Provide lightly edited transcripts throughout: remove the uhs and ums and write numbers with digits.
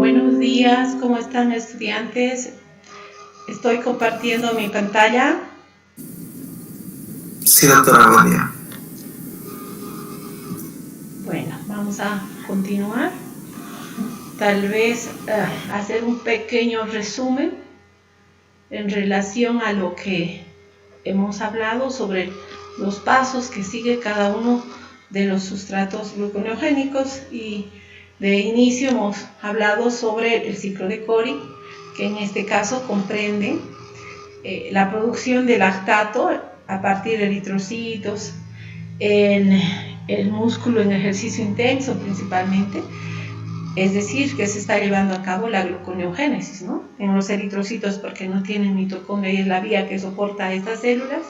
Buenos días, ¿cómo están estudiantes? Estoy compartiendo mi pantalla. Sí, doctora, buen día. Bueno, vamos a continuar. Tal vez hacer un pequeño resumen en relación a lo que hemos hablado sobre los pasos que sigue cada uno de los sustratos gluconeogénicos, y de inicio hemos hablado sobre el ciclo de Cori, que en este caso comprende la producción de lactato a partir de eritrocitos en el músculo en ejercicio intenso principalmente, es decir, que se está llevando a cabo la gluconeogénesis, ¿no? En los eritrocitos, porque no tienen mitocondria y es la vía que soporta a estas células,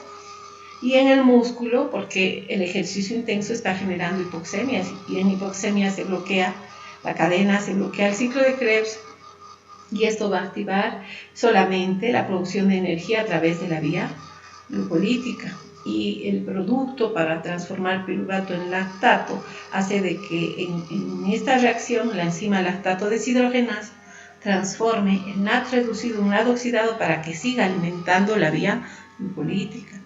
y en el músculo porque el ejercicio intenso está generando hipoxemias, y en hipoxemia se bloquea la cadena, se bloquea el ciclo de Krebs, y esto va a activar solamente la producción de energía a través de la vía glucolítica, y el producto para transformar piruvato en lactato hace de que en esta reacción la enzima lactato deshidrogenasa transforme el NAD reducido en NAD oxidado para que siga alimentando la vía glucolítica.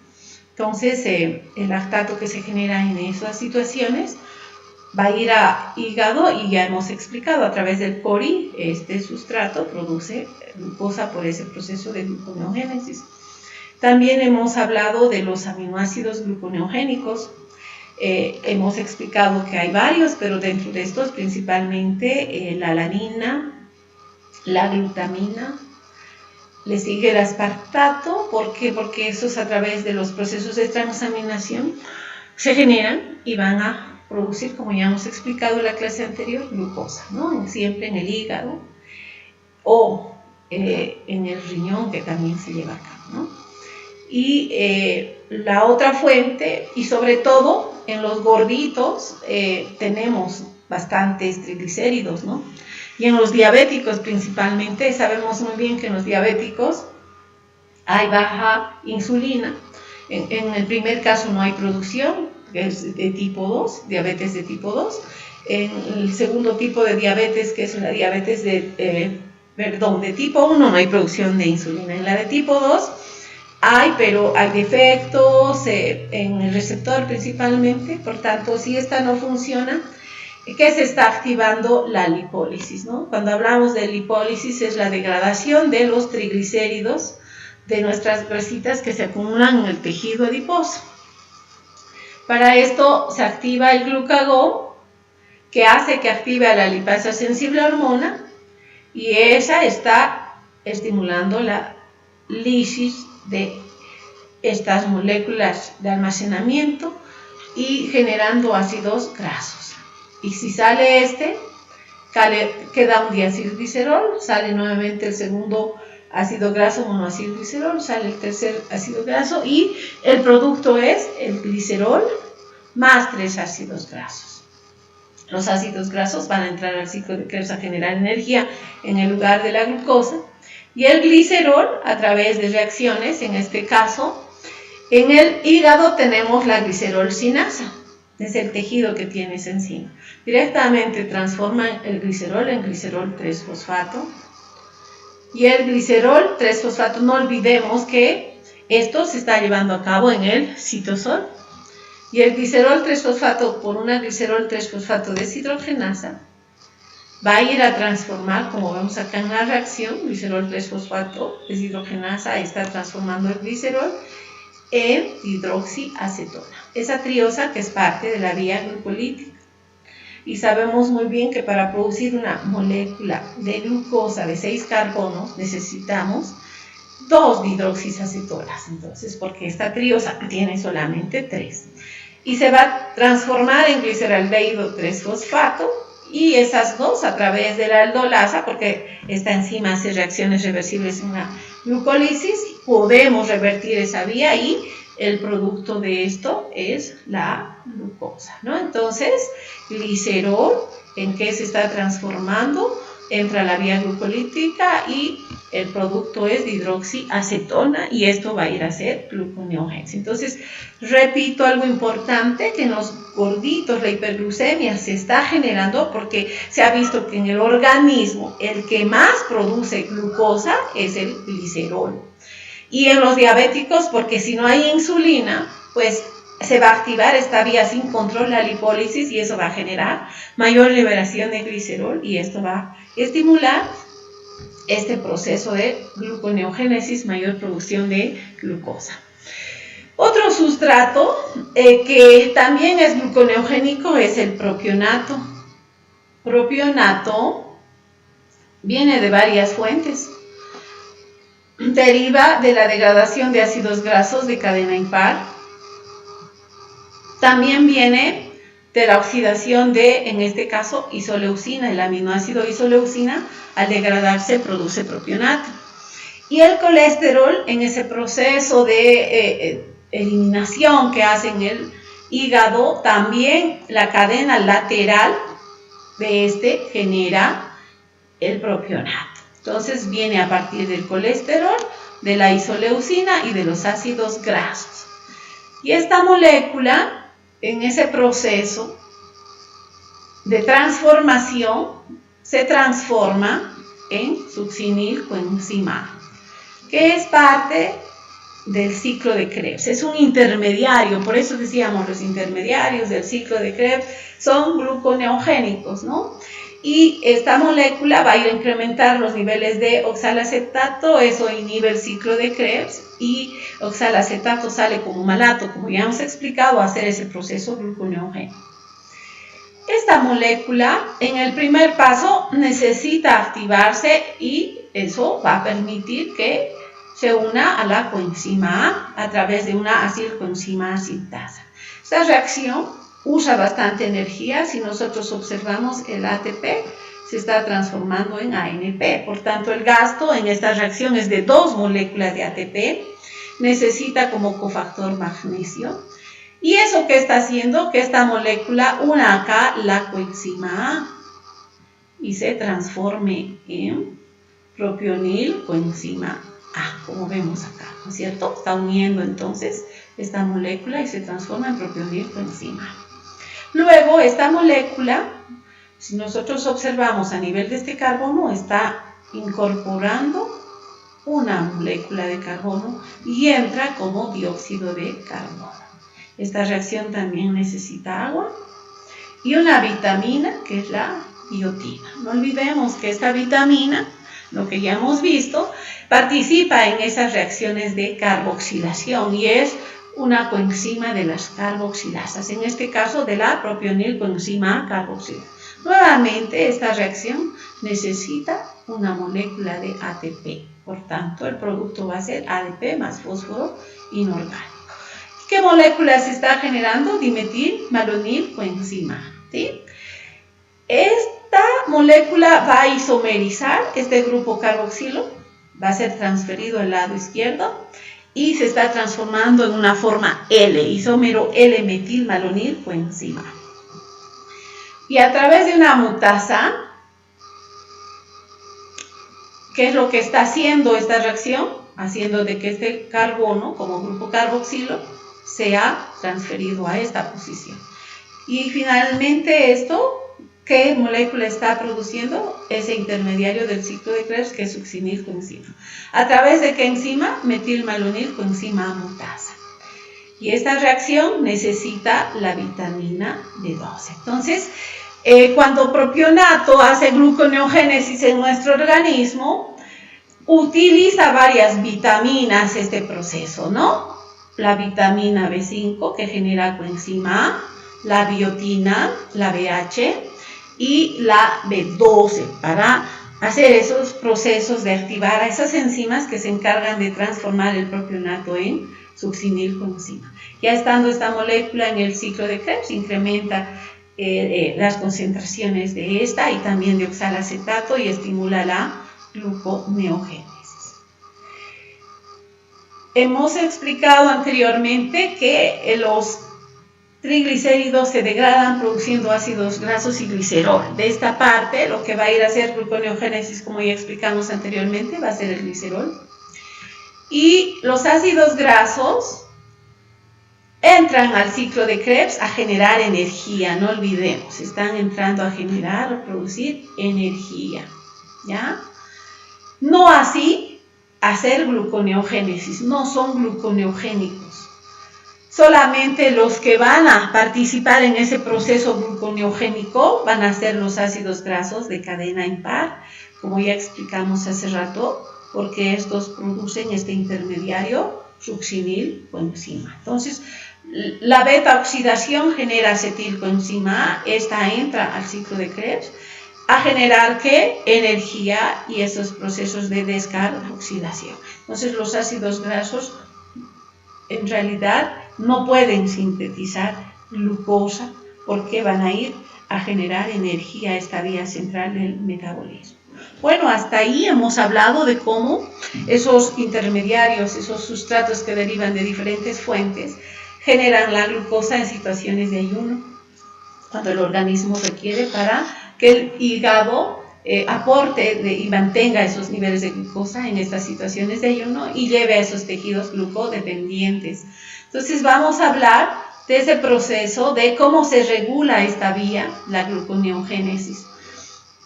Entonces el lactato que se genera en esas situaciones va a ir a hígado, y ya hemos explicado a través del Cori, este sustrato produce glucosa por ese proceso de gluconeogénesis. También hemos hablado de los aminoácidos gluconeogénicos. Hemos explicado que hay varios, pero dentro de estos principalmente la alanina, la glutamina, le sigue el aspartato. ¿Por qué? Porque esos a través de los procesos de transaminación se generan y van a producir, como ya hemos explicado en la clase anterior, glucosa, ¿no? Siempre en el hígado o en el riñón, que también se lleva a cabo, ¿no? Y la otra fuente, y sobre todo en los gorditos, tenemos bastantes triglicéridos, ¿no? Y en los diabéticos principalmente, sabemos muy bien que en los diabéticos hay baja insulina. En el primer caso no hay producción, que es de tipo 2, diabetes de tipo 2. En el segundo tipo de diabetes, que es la diabetes de tipo 1, no hay producción de insulina. En la de tipo 2 hay, pero hay defectos en el receptor principalmente. Por tanto, si esta no funciona, ¿qué se está activando? La lipólisis, ¿no? Cuando hablamos de lipólisis es la degradación de los triglicéridos de nuestras grasitas que se acumulan en el tejido adiposo. Para esto se activa el glucagón, que hace que active a la lipasa sensible hormona, y esa está estimulando la lisis de estas moléculas de almacenamiento y generando ácidos grasos. Y si sale queda un diacilglicerol, sale nuevamente el segundo ácido graso monoacilglicerol, sale el tercer ácido graso, y el producto es el glicerol más 3 ácidos grasos. Los ácidos grasos van a entrar al ciclo de Krebs a generar energía en el lugar de la glucosa, y el glicerol, a través de reacciones, en este caso, en el hígado tenemos la glicerol-sinasa, es el tejido que tiene esa enzima. Directamente transforma el glicerol en glicerol 3-fosfato. Y el glicerol 3-fosfato, no olvidemos que esto se está llevando a cabo en el citosol. Y el glicerol 3-fosfato, por una glicerol 3-fosfato deshidrogenasa, va a ir a transformar, como vemos acá en la reacción, glicerol 3-fosfato deshidrogenasa está transformando el glicerol en hidroxiacetona, esa triosa que es parte de la vía glucolítica. Y sabemos muy bien que para producir una molécula de glucosa de 6 carbonos necesitamos 2 hidroxiacetonas, entonces, porque esta triosa tiene solamente 3. Y se va a transformar en gliceraldehído 3-fosfato, y esas dos a través de la aldolasa, porque esta enzima hace reacciones reversibles en la glucólisis, podemos revertir esa vía, y el producto de esto es la glucosa, ¿no? Entonces, glicerol, ¿en qué se está transformando? entra a la vía glucolítica y el producto es hidroxiacetona y esto va a ir a ser gluconeogénesis. Entonces, repito algo importante, que en los gorditos la hiperglucemia se está generando porque se ha visto que en el organismo el que más produce glucosa es el glicerol. Y en los diabéticos, porque si no hay insulina, pues se va a activar esta vía sin control, la lipólisis, y eso va a generar mayor liberación de glicerol y esto va a estimular este proceso de gluconeogénesis, mayor producción de glucosa. Otro sustrato que también es gluconeogénico es el propionato. Propionato viene de varias fuentes. Deriva de la degradación de ácidos grasos de cadena impar. También viene de la oxidación de, en este caso, isoleucina. El aminoácido isoleucina, al degradarse, produce propionato. Y el colesterol, en ese proceso de eliminación que hace en el hígado, también la cadena lateral de este genera el propionato. Entonces viene a partir del colesterol, de la isoleucina y de los ácidos grasos. Y esta molécula, en ese proceso de transformación, se transforma en succinilcoenzima A, que es parte del ciclo de Krebs. Es un intermediario, por eso decíamos los intermediarios del ciclo de Krebs son gluconeogénicos, ¿no? Y esta molécula va a ir a incrementar los niveles de oxalacetato, eso inhibe el ciclo de Krebs y oxalacetato sale como malato, como ya hemos explicado, a hacer ese proceso gluconeogénico. Esta molécula en el primer paso necesita activarse y eso va a permitir que se una a la coenzima A través de una acilcoenzima A sintasa. Esta reacción usa bastante energía. Si nosotros observamos, el ATP se está transformando en ANP. Por tanto, el gasto en esta reacción es de 2 moléculas de ATP. Necesita como cofactor magnesio. ¿Y eso qué está haciendo? Que esta molécula una acá la coenzima A y se transforme en propionilcoenzima A, como vemos acá, ¿no es cierto? Está uniendo entonces esta molécula y se transforma en propionilcoenzima A. Luego, esta molécula, si nosotros observamos a nivel de este carbono, está incorporando una molécula de carbono y entra como dióxido de carbono. Esta reacción también necesita agua y una vitamina, que es la biotina. No olvidemos que esta vitamina, lo que ya hemos visto, participa en esas reacciones de carboxilación y es una coenzima de las carboxilasas, en este caso de la propionilcoenzima A carboxilasa. Nuevamente, esta reacción necesita una molécula de ATP, por tanto, el producto va a ser ADP más fósforo inorgánico. ¿Qué molécula se está generando? Dimetilmalonilcoenzima A, ¿sí? Esta molécula va a isomerizar este grupo carboxilo, va a ser transferido al lado izquierdo y se está transformando en una forma L, isómero L-metilmalonilcoenzima. Y a través de una mutasa, ¿qué es lo que está haciendo esta reacción? Haciendo de que este carbono, como grupo carboxilo, sea transferido a esta posición. Y finalmente esto, ¿qué molécula está produciendo? Ese intermediario del ciclo de Krebs, que es succinilcoenzima. ¿A través de qué enzima? Metilmalonilcoenzima A mutasa. Y esta reacción necesita la vitamina B12. Entonces, cuando propionato hace gluconeogénesis en nuestro organismo, utiliza varias vitaminas este proceso, ¿no? La vitamina B5, que genera coenzima A, la biotina, la BH, y la B12 para hacer esos procesos de activar a esas enzimas que se encargan de transformar el propionato en succinilcoenzima. Ya estando esta molécula en el ciclo de Krebs, incrementa las concentraciones de esta y también de oxalacetato y estimula la gluconeogénesis. Hemos explicado anteriormente que los triglicéridos se degradan produciendo ácidos grasos y glicerol. De esta parte, lo que va a ir a hacer gluconeogénesis, como ya explicamos anteriormente, va a ser el glicerol. Y los ácidos grasos entran al ciclo de Krebs a generar energía, no olvidemos, están entrando a generar o producir energía, ¿ya? No así hacer gluconeogénesis, no son gluconeogénicos. Solamente los que van a participar en ese proceso gluconeogénico van a ser los ácidos grasos de cadena impar, como ya explicamos hace rato, porque estos producen este intermediario succinilcoenzima. Entonces, la beta-oxidación genera acetilcoenzima A, esta entra al ciclo de Krebs a generar ¿qué? Energía y esos procesos de descarboxilación. Entonces, los ácidos grasos en realidad no pueden sintetizar glucosa porque van a ir a generar energía a esta vía central del metabolismo. Bueno, hasta ahí hemos hablado de cómo esos intermediarios, esos sustratos que derivan de diferentes fuentes, generan la glucosa en situaciones de ayuno, cuando el organismo requiere para que el hígado aporte y mantenga esos niveles de glucosa en estas situaciones de ayuno y lleve a esos tejidos glucodependientes. Entonces vamos a hablar de ese proceso, de cómo se regula esta vía, la gluconeogénesis.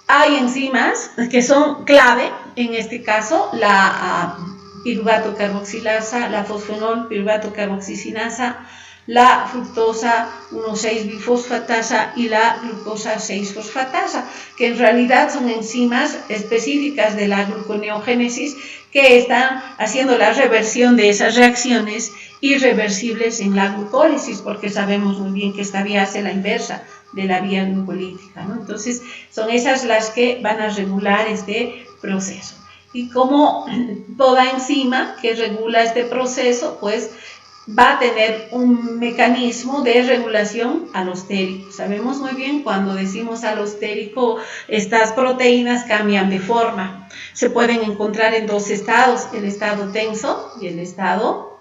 Hay enzimas que son clave, en este caso la piruvato carboxilasa, la fosfenol piruvato carboxicinasa, la fructosa 1,6-bifosfatasa y la glucosa 6-fosfatasa, que en realidad son enzimas específicas de la gluconeogénesis que están haciendo la reversión de esas reacciones irreversibles en la glucólisis, porque sabemos muy bien que esta vía hace la inversa de la vía glucolítica, ¿no? Entonces, son esas las que van a regular este proceso. Y como toda enzima que regula este proceso, pues va a tener un mecanismo de regulación alostérico. Sabemos muy bien cuando decimos alostérico, estas proteínas cambian de forma. Se pueden encontrar en dos estados, el estado tenso y el estado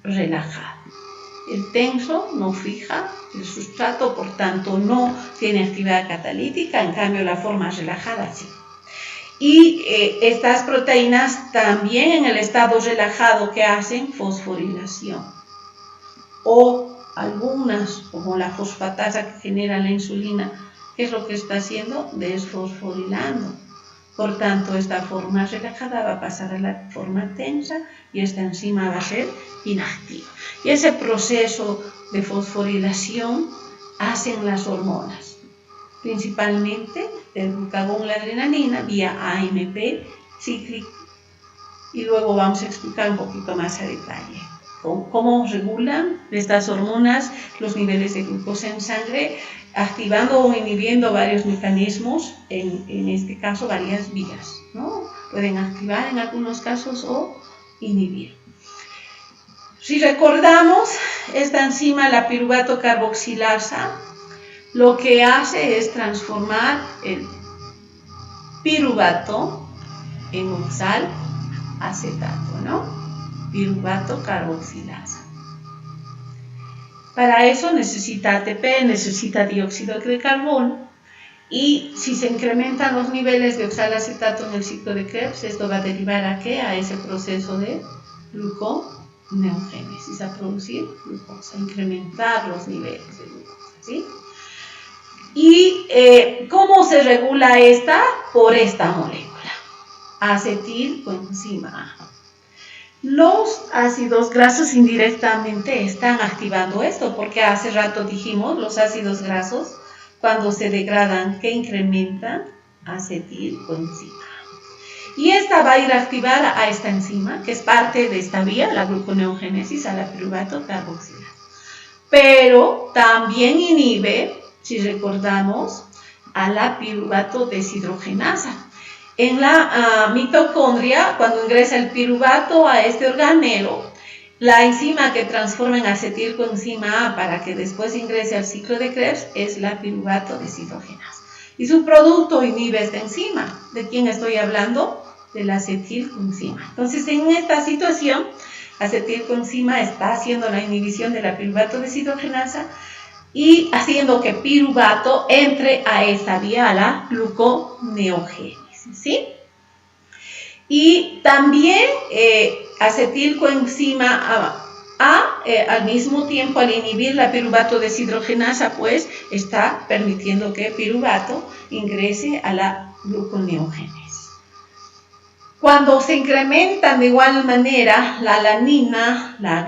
relajado. El tenso no fija el sustrato, por tanto no tiene actividad catalítica, en cambio la forma relajada sí. Y estas proteínas también en el estado relajado que hacen fosforilación. O algunas, como la fosfatasa que genera la insulina, ¿qué es lo que está haciendo? Desfosforilando. Por tanto, esta forma relajada va a pasar a la forma tensa y esta enzima va a ser inactiva. Y ese proceso de fosforilación hacen las hormonas, principalmente el glucagón, la adrenalina, vía AMP cíclico. Y luego vamos a explicar un poquito más a detalle cómo regulan estas hormonas los niveles de glucosa en sangre, activando o inhibiendo varios mecanismos, en este caso varias vías, ¿no? Pueden activar en algunos casos o inhibir. Si recordamos, esta enzima, la piruvato carboxilasa, lo que hace es transformar el piruvato en oxalacetato, ¿no? Piruvato carboxilasa. Para eso necesita ATP, necesita dióxido de carbono, y si se incrementan los niveles de oxalacetato en el ciclo de Krebs, esto va a derivar ¿a qué? A ese proceso de gluconeogénesis, a producir glucosa, a incrementar los niveles de glucosa, ¿sí? ¿Y cómo se regula esta? Por esta molécula, acetilcoenzima A. Los ácidos grasos indirectamente están activando esto, porque hace rato dijimos, los ácidos grasos, cuando se degradan, ¿qué incrementan? Acetilcoenzima A. Y esta va a ir a activar a esta enzima, que es parte de esta vía, la gluconeogénesis, a la piruvato carboxilasa. Pero también inhibe, si recordamos, a la piruvato deshidrogenasa. En la mitocondria, cuando ingresa el piruvato a este organelo, la enzima que transforma en acetilcoenzima A para que después ingrese al ciclo de Krebs es la piruvato deshidrogenasa. Y su producto inhibe esta enzima. ¿De quién estoy hablando? De la acetilcoenzima. Entonces, en esta situación, acetilcoenzima está haciendo la inhibición de la piruvato deshidrogenasa y haciendo que piruvato entre a esa vía, a la gluconeogénesis, ¿sí? Y también acetilcoenzima al mismo tiempo, al inhibir la piruvato deshidrogenasa, pues está permitiendo que piruvato ingrese a la gluconeogénesis. Cuando se incrementan de igual manera la alanina, la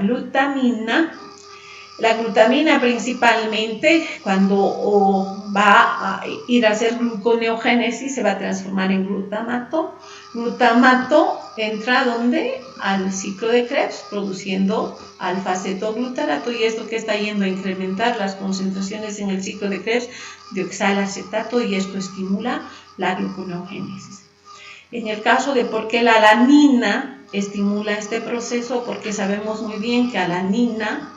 glutamina principalmente, cuando va a ir a hacer gluconeogénesis, se va a transformar en glutamato. Glutamato entra ¿dónde? Al ciclo de Krebs, produciendo alfa-cetoglutarato, y esto que está yendo a incrementar las concentraciones en el ciclo de Krebs de oxalacetato, y esto estimula la gluconeogénesis. En el caso de por qué la alanina estimula este proceso, porque sabemos muy bien que alanina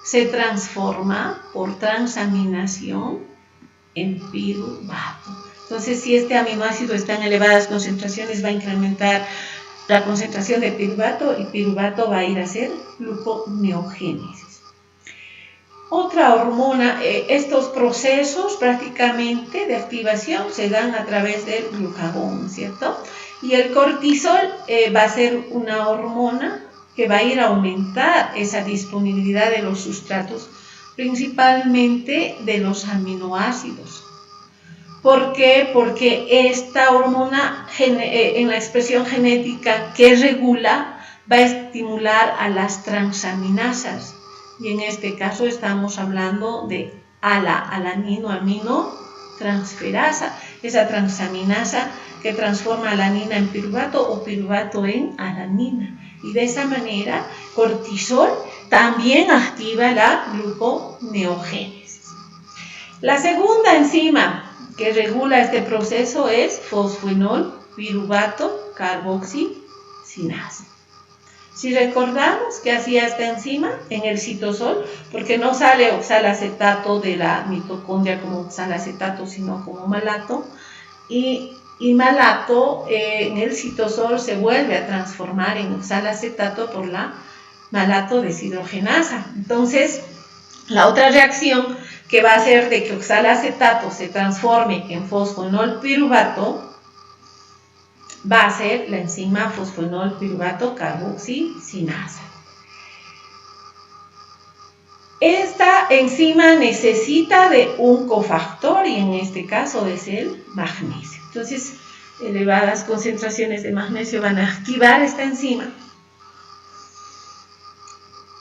se transforma por transaminación en piruvato. Entonces, si este aminoácido está en elevadas concentraciones, va a incrementar la concentración de piruvato y piruvato va a ir a hacer gluconeogénesis. Otra hormona, estos procesos prácticamente de activación se dan a través del glucagón, ¿cierto? Y el cortisol va a ser una hormona que va a ir a aumentar esa disponibilidad de los sustratos, principalmente de los aminoácidos. ¿Por qué? Porque esta hormona en la expresión genética que regula va a estimular a las transaminasas. Y en este caso estamos hablando de alanino-aminotransferasa, esa transaminasa que transforma alanina en piruvato o piruvato en alanina. Y de esa manera, cortisol también activa la gluconeogénesis. La segunda enzima que regula este proceso es fosfenol piruvato carboxisinasa. Si recordamos que hacía esta enzima en el citosol, porque no sale oxalacetato de la mitocondria como oxalacetato, sino como malato, y malato en el citosol se vuelve a transformar en oxalacetato por la malato deshidrogenasa. Entonces, la otra reacción que va a hacer de que oxalacetato se transforme en fosfenol piruvato va a ser la enzima fosfenol piruvato carboxisinasa. Esta enzima necesita de un cofactor y en este caso es el magnesio. Entonces, elevadas concentraciones de magnesio van a activar esta enzima.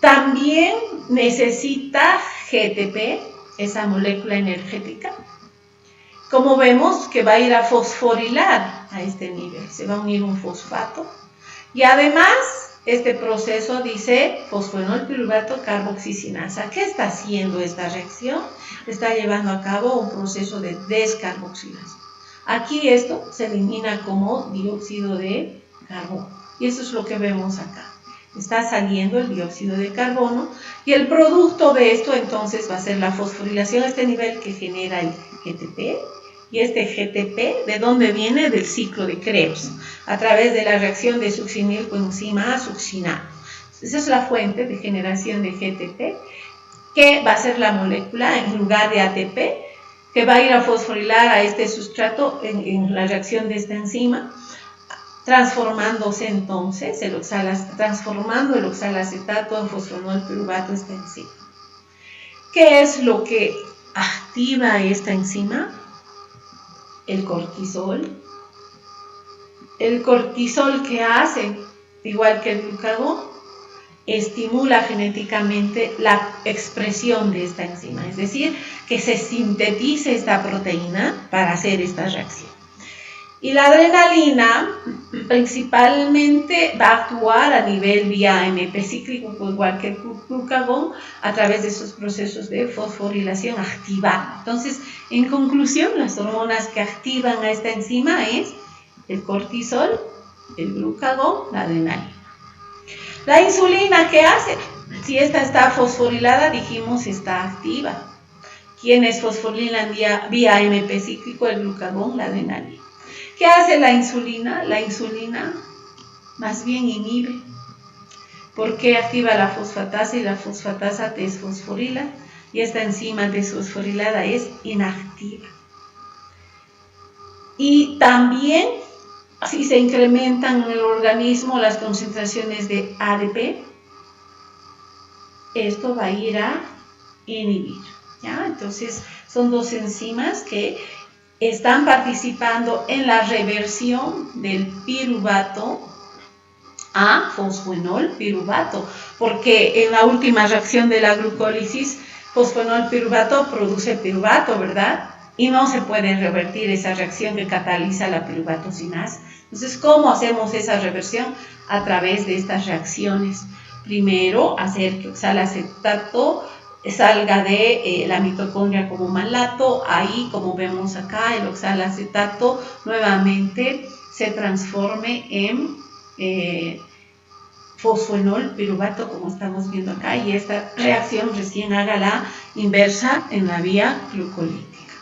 También necesita GTP, esa molécula energética. Como vemos que va a ir a fosforilar a este nivel, se va a unir un fosfato. Y además, este proceso dice fosfenol piruvato carboxisinasa. ¿Qué está haciendo esta reacción? Está llevando a cabo un proceso de descarboxilación. Aquí esto se elimina como dióxido de carbono. Y eso es lo que vemos acá. Está saliendo el dióxido de carbono y el producto de esto entonces va a ser la fosforilación a este nivel que genera el GTP. Y este GTP, ¿de dónde viene? Del ciclo de Krebs, a través de la reacción de succinilcoenzima a succinato. Esa es la fuente de generación de GTP, que va a ser la molécula en lugar de ATP, que va a ir a fosforilar a este sustrato en la reacción de esta enzima, transformándose entonces, transformando el oxalacetato en fosfenol piruvato esta enzima. ¿Qué es lo que activa esta enzima? El cortisol. El cortisol, ¿qué hace? Igual que el glucagón, estimula genéticamente la expresión de esta enzima, es decir, que se sintetice esta proteína para hacer esta reacción. Y la adrenalina principalmente va a actuar a nivel vía AMP cíclico, igual que el glucagón, a través de esos procesos de fosforilación activada. Entonces, en conclusión, las hormonas que activan a esta enzima es el cortisol, el glucagón, la adrenalina. La insulina, ¿qué hace? Si esta está fosforilada, dijimos está activa. ¿Quiénes fosforilan vía AMP cíclico? El glucagón, la adrenalina. ¿Qué hace la insulina? La insulina más bien inhibe. ¿Por qué activa la fosfatasa y la fosfatasa desfosforila? Y esta enzima desfosforilada es inactiva. Y también, si se incrementan en el organismo las concentraciones de ADP, esto va a ir a inhibir, ¿ya? Entonces, son dos enzimas que están participando en la reversión del piruvato a fosfoenol piruvato, porque en la última reacción de la glucólisis, fosfoenol piruvato produce piruvato, ¿verdad? Y no se puede revertir esa reacción que cataliza la piruvatocinasa. Entonces, ¿cómo hacemos esa reversión? A través de estas reacciones. Primero, hacer que oxalacetato salga de la mitocondria como malato. Ahí, como vemos acá, el oxalacetato nuevamente se transforme en fosfoenol piruvato, como estamos viendo acá, y esta reacción recién haga la inversa en la vía glucolítica.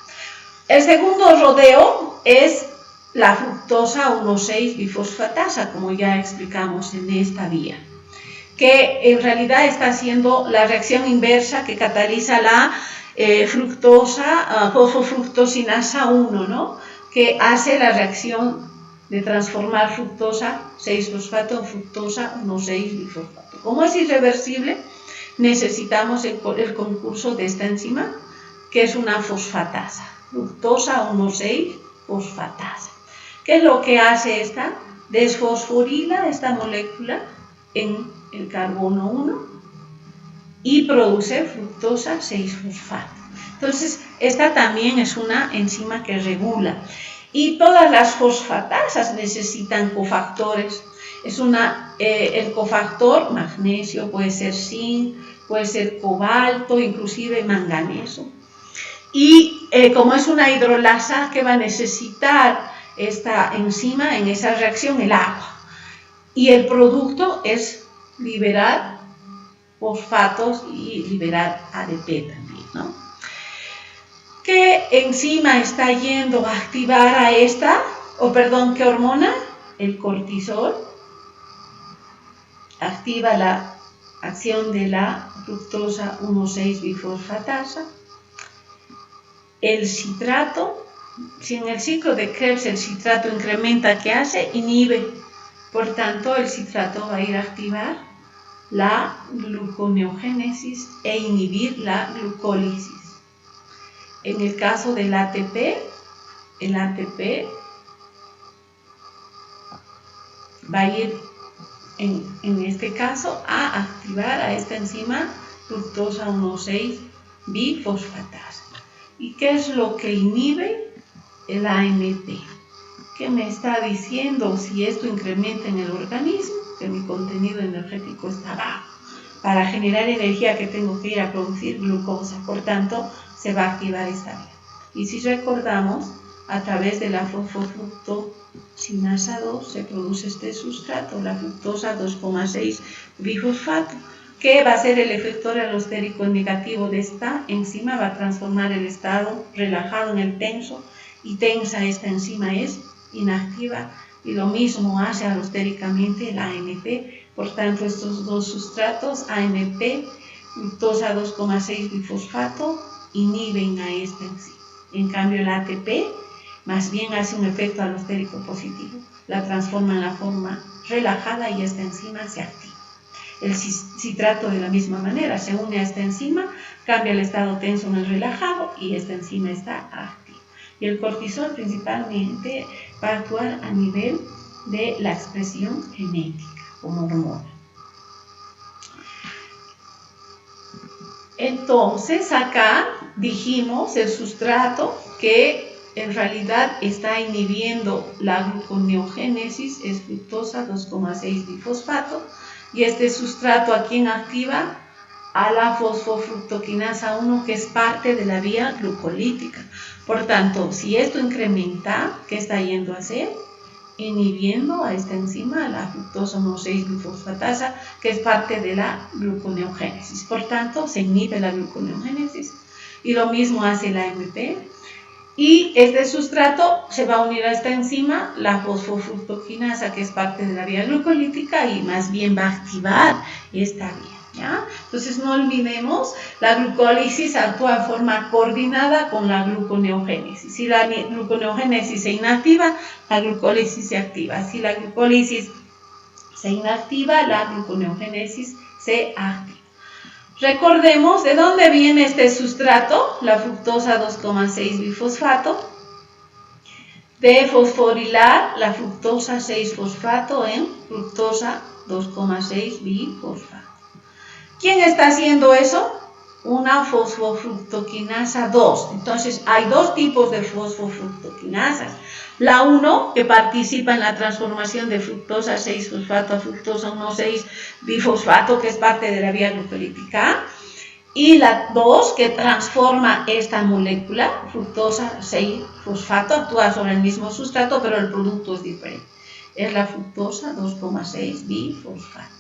El segundo rodeo es la fructosa 1,6-bifosfatasa, como ya explicamos en esta vía, que en realidad está haciendo la reacción inversa que cataliza la fosfofructosinasa 1, ¿no? Que hace la reacción de transformar fructosa 6-fosfato en fructosa 1,6-bifosfato. Como es irreversible, necesitamos el concurso de esta enzima, que es una fosfatasa, fructosa 1,6-fosfatasa. ¿Qué es lo que hace esta? Desfosforila esta molécula en el carbono 1 y produce fructosa 6-fosfato. Entonces, esta también es una enzima que regula. Y todas las fosfatasas necesitan cofactores. El cofactor magnesio, puede ser zinc, puede ser cobalto, inclusive manganeso. Y como es una hidrolasa, ¿qué va a necesitar esta enzima en esa reacción? El agua. Y el producto es liberar fosfatos y liberar ADP también, ¿no? ¿Qué enzima está yendo a activar a esta? ¿Qué hormona? El cortisol. Activa la acción de la fructosa 1,6-bifosfatasa. El citrato, si en el ciclo de Krebs el citrato incrementa, ¿qué hace? Inhibe. Por tanto, el citrato va a ir a activar la gluconeogénesis e inhibir la glucólisis. En el caso del ATP, el ATP va a ir, en este caso, a activar a esta enzima fructosa 1,6-bifosfatasa. ¿Y qué es lo que inhibe? El AMP. ¿Qué me está diciendo? Si esto incrementa en el organismo, que mi contenido energético está bajo. Para generar energía que tengo que ir a producir glucosa. Por tanto, se va a activar esta vía. Y si recordamos, a través de la fosfofructosinasa 2 se produce este sustrato, la fructosa 2,6-bifosfato, que va a ser el efector alostérico negativo de esta enzima, va a transformar el estado relajado en el tenso, y tensa esta enzima es inactiva, y lo mismo hace alostéricamente la AMP. Por tanto, estos dos sustratos, AMP, fructosa 2,6-bifosfato, inhiben a esta enzima. En cambio, el ATP más bien hace un efecto alostérico positivo, la transforma en la forma relajada y esta enzima se activa. El citrato de la misma manera se une a esta enzima, cambia el estado tenso en el relajado y esta enzima está activa. Y el cortisol principalmente va a actuar a nivel de la expresión genética como hormona. Entonces acá dijimos el sustrato que en realidad está inhibiendo la gluconeogénesis es fructosa 2,6-bifosfato, y este sustrato ¿a quién activa? A la fosfofructoquinasa 1, que es parte de la vía glucolítica. Por tanto, si esto incrementa, ¿qué está yendo a hacer? Inhibiendo a esta enzima, la fructosa 1,6-bifosfatasa, que es parte de la gluconeogénesis. Por tanto, se inhibe la gluconeogénesis. Y lo mismo hace la AMP. Y este sustrato se va a unir a esta enzima, la fosfofructoquinasa, que es parte de la vía glucolítica y más bien va a activar esta vía. ¿Ya? Entonces no olvidemos, la glucólisis actúa de forma coordinada con la gluconeogénesis. Si la gluconeogénesis se inactiva, la glucólisis se activa. Si la glucólisis se inactiva, la gluconeogénesis se activa. Recordemos de dónde viene este sustrato, la fructosa 2,6-bifosfato, de fosforilar la fructosa 6-fosfato en fructosa 2,6-bifosfato. ¿Quién está haciendo eso? Una fosfofructoquinasa 2. Entonces, hay dos tipos de fosfofructoquinasas. La 1, que participa en la transformación de fructosa 6-fosfato a fructosa 1,6-bifosfato, que es parte de la vía glucolítica. Y la 2, que transforma esta molécula, fructosa 6-fosfato, actúa sobre el mismo sustrato, pero el producto es diferente. Es la fructosa 2,6-bifosfato.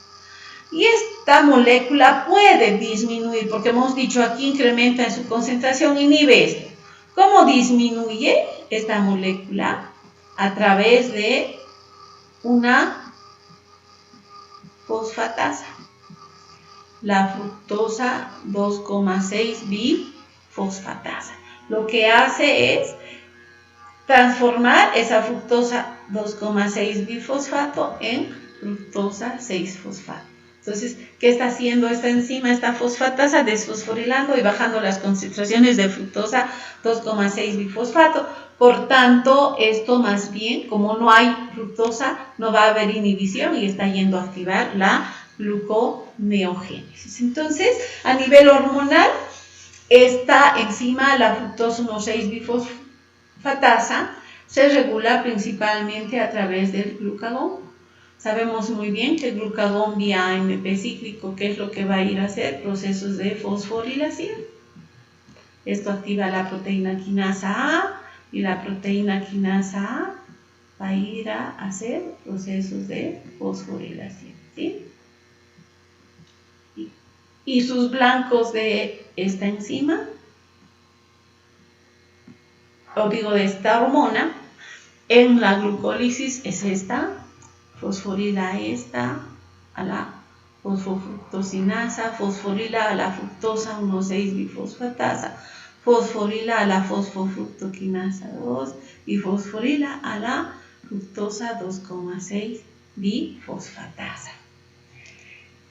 Y esta molécula puede disminuir, porque hemos dicho aquí incrementa en su concentración, inhibe esto. ¿Cómo disminuye esta molécula? A través de una fosfatasa, la fructosa 2,6-bifosfatasa. Lo que hace es transformar esa fructosa 2,6-bifosfato en fructosa 6-fosfato. Entonces, ¿qué está haciendo esta enzima, esta fosfatasa? Desfosforilando y bajando las concentraciones de fructosa 2,6-bifosfato. Por tanto, esto más bien, como no hay fructosa, no va a haber inhibición y está yendo a activar la gluconeogénesis. Entonces, a nivel hormonal, esta enzima, la fructosa 1,6-bifosfatasa, se regula principalmente a través del glucagón. Sabemos muy bien que el glucagón vía AMP cíclico, ¿qué es lo que va a ir a hacer? Procesos de fosforilación. Esto activa la proteína quinasa A y la proteína quinasa A va a ir a hacer procesos de fosforilación. ¿Sí? Y sus blancos de esta enzima, o digo de esta hormona, en la glucólisis es esta, fosforila esta a la fosfofructosinasa, fosforila a la fructosa 1,6-bifosfatasa, fosforila a la fosfofructoquinasa 2 y fosforila a la fructosa 2,6-bifosfatasa.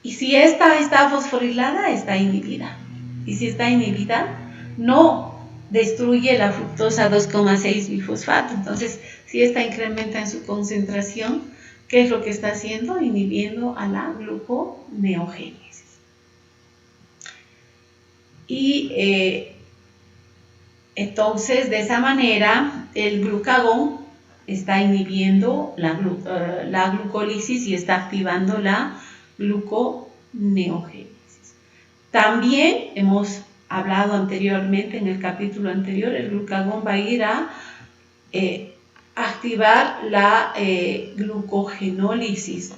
Y si esta está fosforilada, está inhibida. Y si está inhibida, no destruye la fructosa 2,6-bifosfato. Entonces, si esta incrementa en su concentración, ¿qué es lo que está haciendo? Inhibiendo a la gluconeogénesis. Y entonces, de esa manera, el glucagón está inhibiendo la glucólisis y está activando la gluconeogénesis. También hemos hablado anteriormente, en el capítulo anterior, el glucagón va a ir a activar la glucogenólisis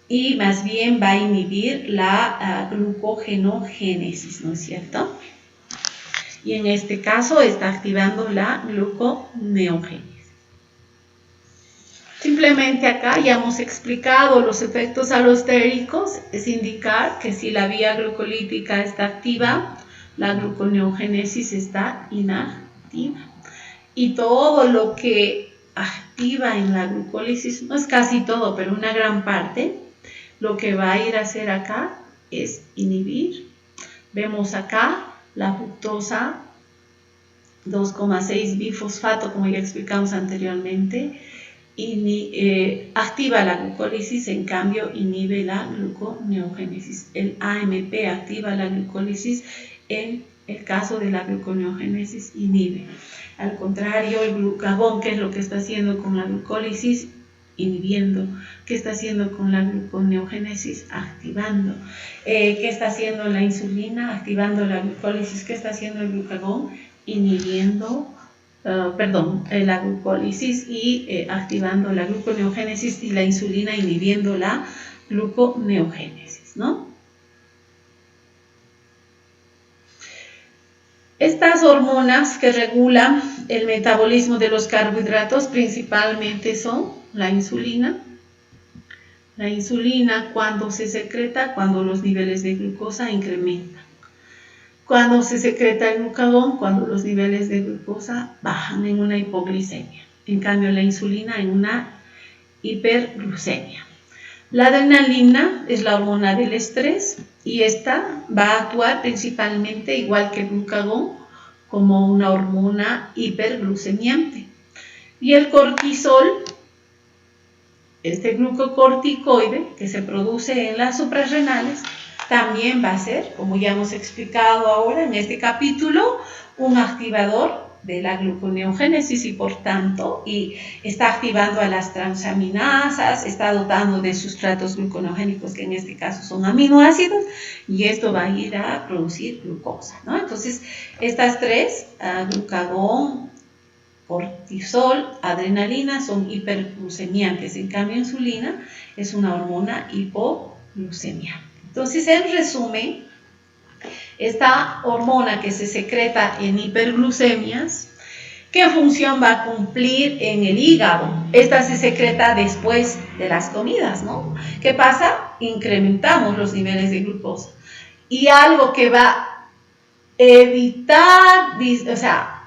y más bien va a inhibir la glucogenogénesis, ¿no es cierto? Y en este caso está activando la gluconeogénesis. Simplemente acá ya hemos explicado los efectos alostéricos, es indicar que si la vía glucolítica está activa, la gluconeogénesis está inactiva. Y todo lo que activa en la glucólisis, no es casi todo, pero una gran parte, lo que va a ir a hacer acá es inhibir. Vemos acá la fructosa 2,6-bifosfato, como ya explicamos anteriormente, activa la glucólisis, en cambio inhibe la gluconeogénesis. El AMP activa la glucólisis, en el caso de la gluconeogénesis inhibe. Al contrario, el glucagón, ¿qué es lo que está haciendo con la glucólisis? Inhibiendo. ¿Qué está haciendo con la gluconeogénesis? Activando. ¿Qué está haciendo la insulina? Activando la glucólisis. ¿Qué está haciendo el glucagón? Inhibiendo la glucólisis y activando la gluconeogénesis, y la insulina inhibiendo la gluconeogénesis, ¿no? Estas hormonas que regulan el metabolismo de los carbohidratos principalmente son la insulina. La insulina cuando se secreta, cuando los niveles de glucosa incrementan. Cuando se secreta el glucagón, cuando los niveles de glucosa bajan en una hipoglicemia. En cambio, la insulina en una hiperglucemia. La adrenalina es la hormona del estrés y esta va a actuar principalmente, igual que el glucagón, como una hormona hiperglucemiante. Y el cortisol, este glucocorticoide que se produce en las suprarrenales, también va a ser, como ya hemos explicado ahora en este capítulo, un activador de la gluconeogénesis y por tanto está activando a las transaminasas, está dotando de sustratos gluconeogénicos que en este caso son aminoácidos y esto va a ir a producir glucosa, ¿no? Entonces estas tres, glucagón, cortisol, adrenalina son hiperglucemiantes, en cambio insulina es una hormona hipoglucemiante. Entonces en resumen, esta hormona que se secreta en hiperglucemias, ¿qué función va a cumplir en el hígado? Esta se secreta después de las comidas, ¿no? ¿Qué pasa? Incrementamos los niveles de glucosa. Y algo que va a evitar, o sea,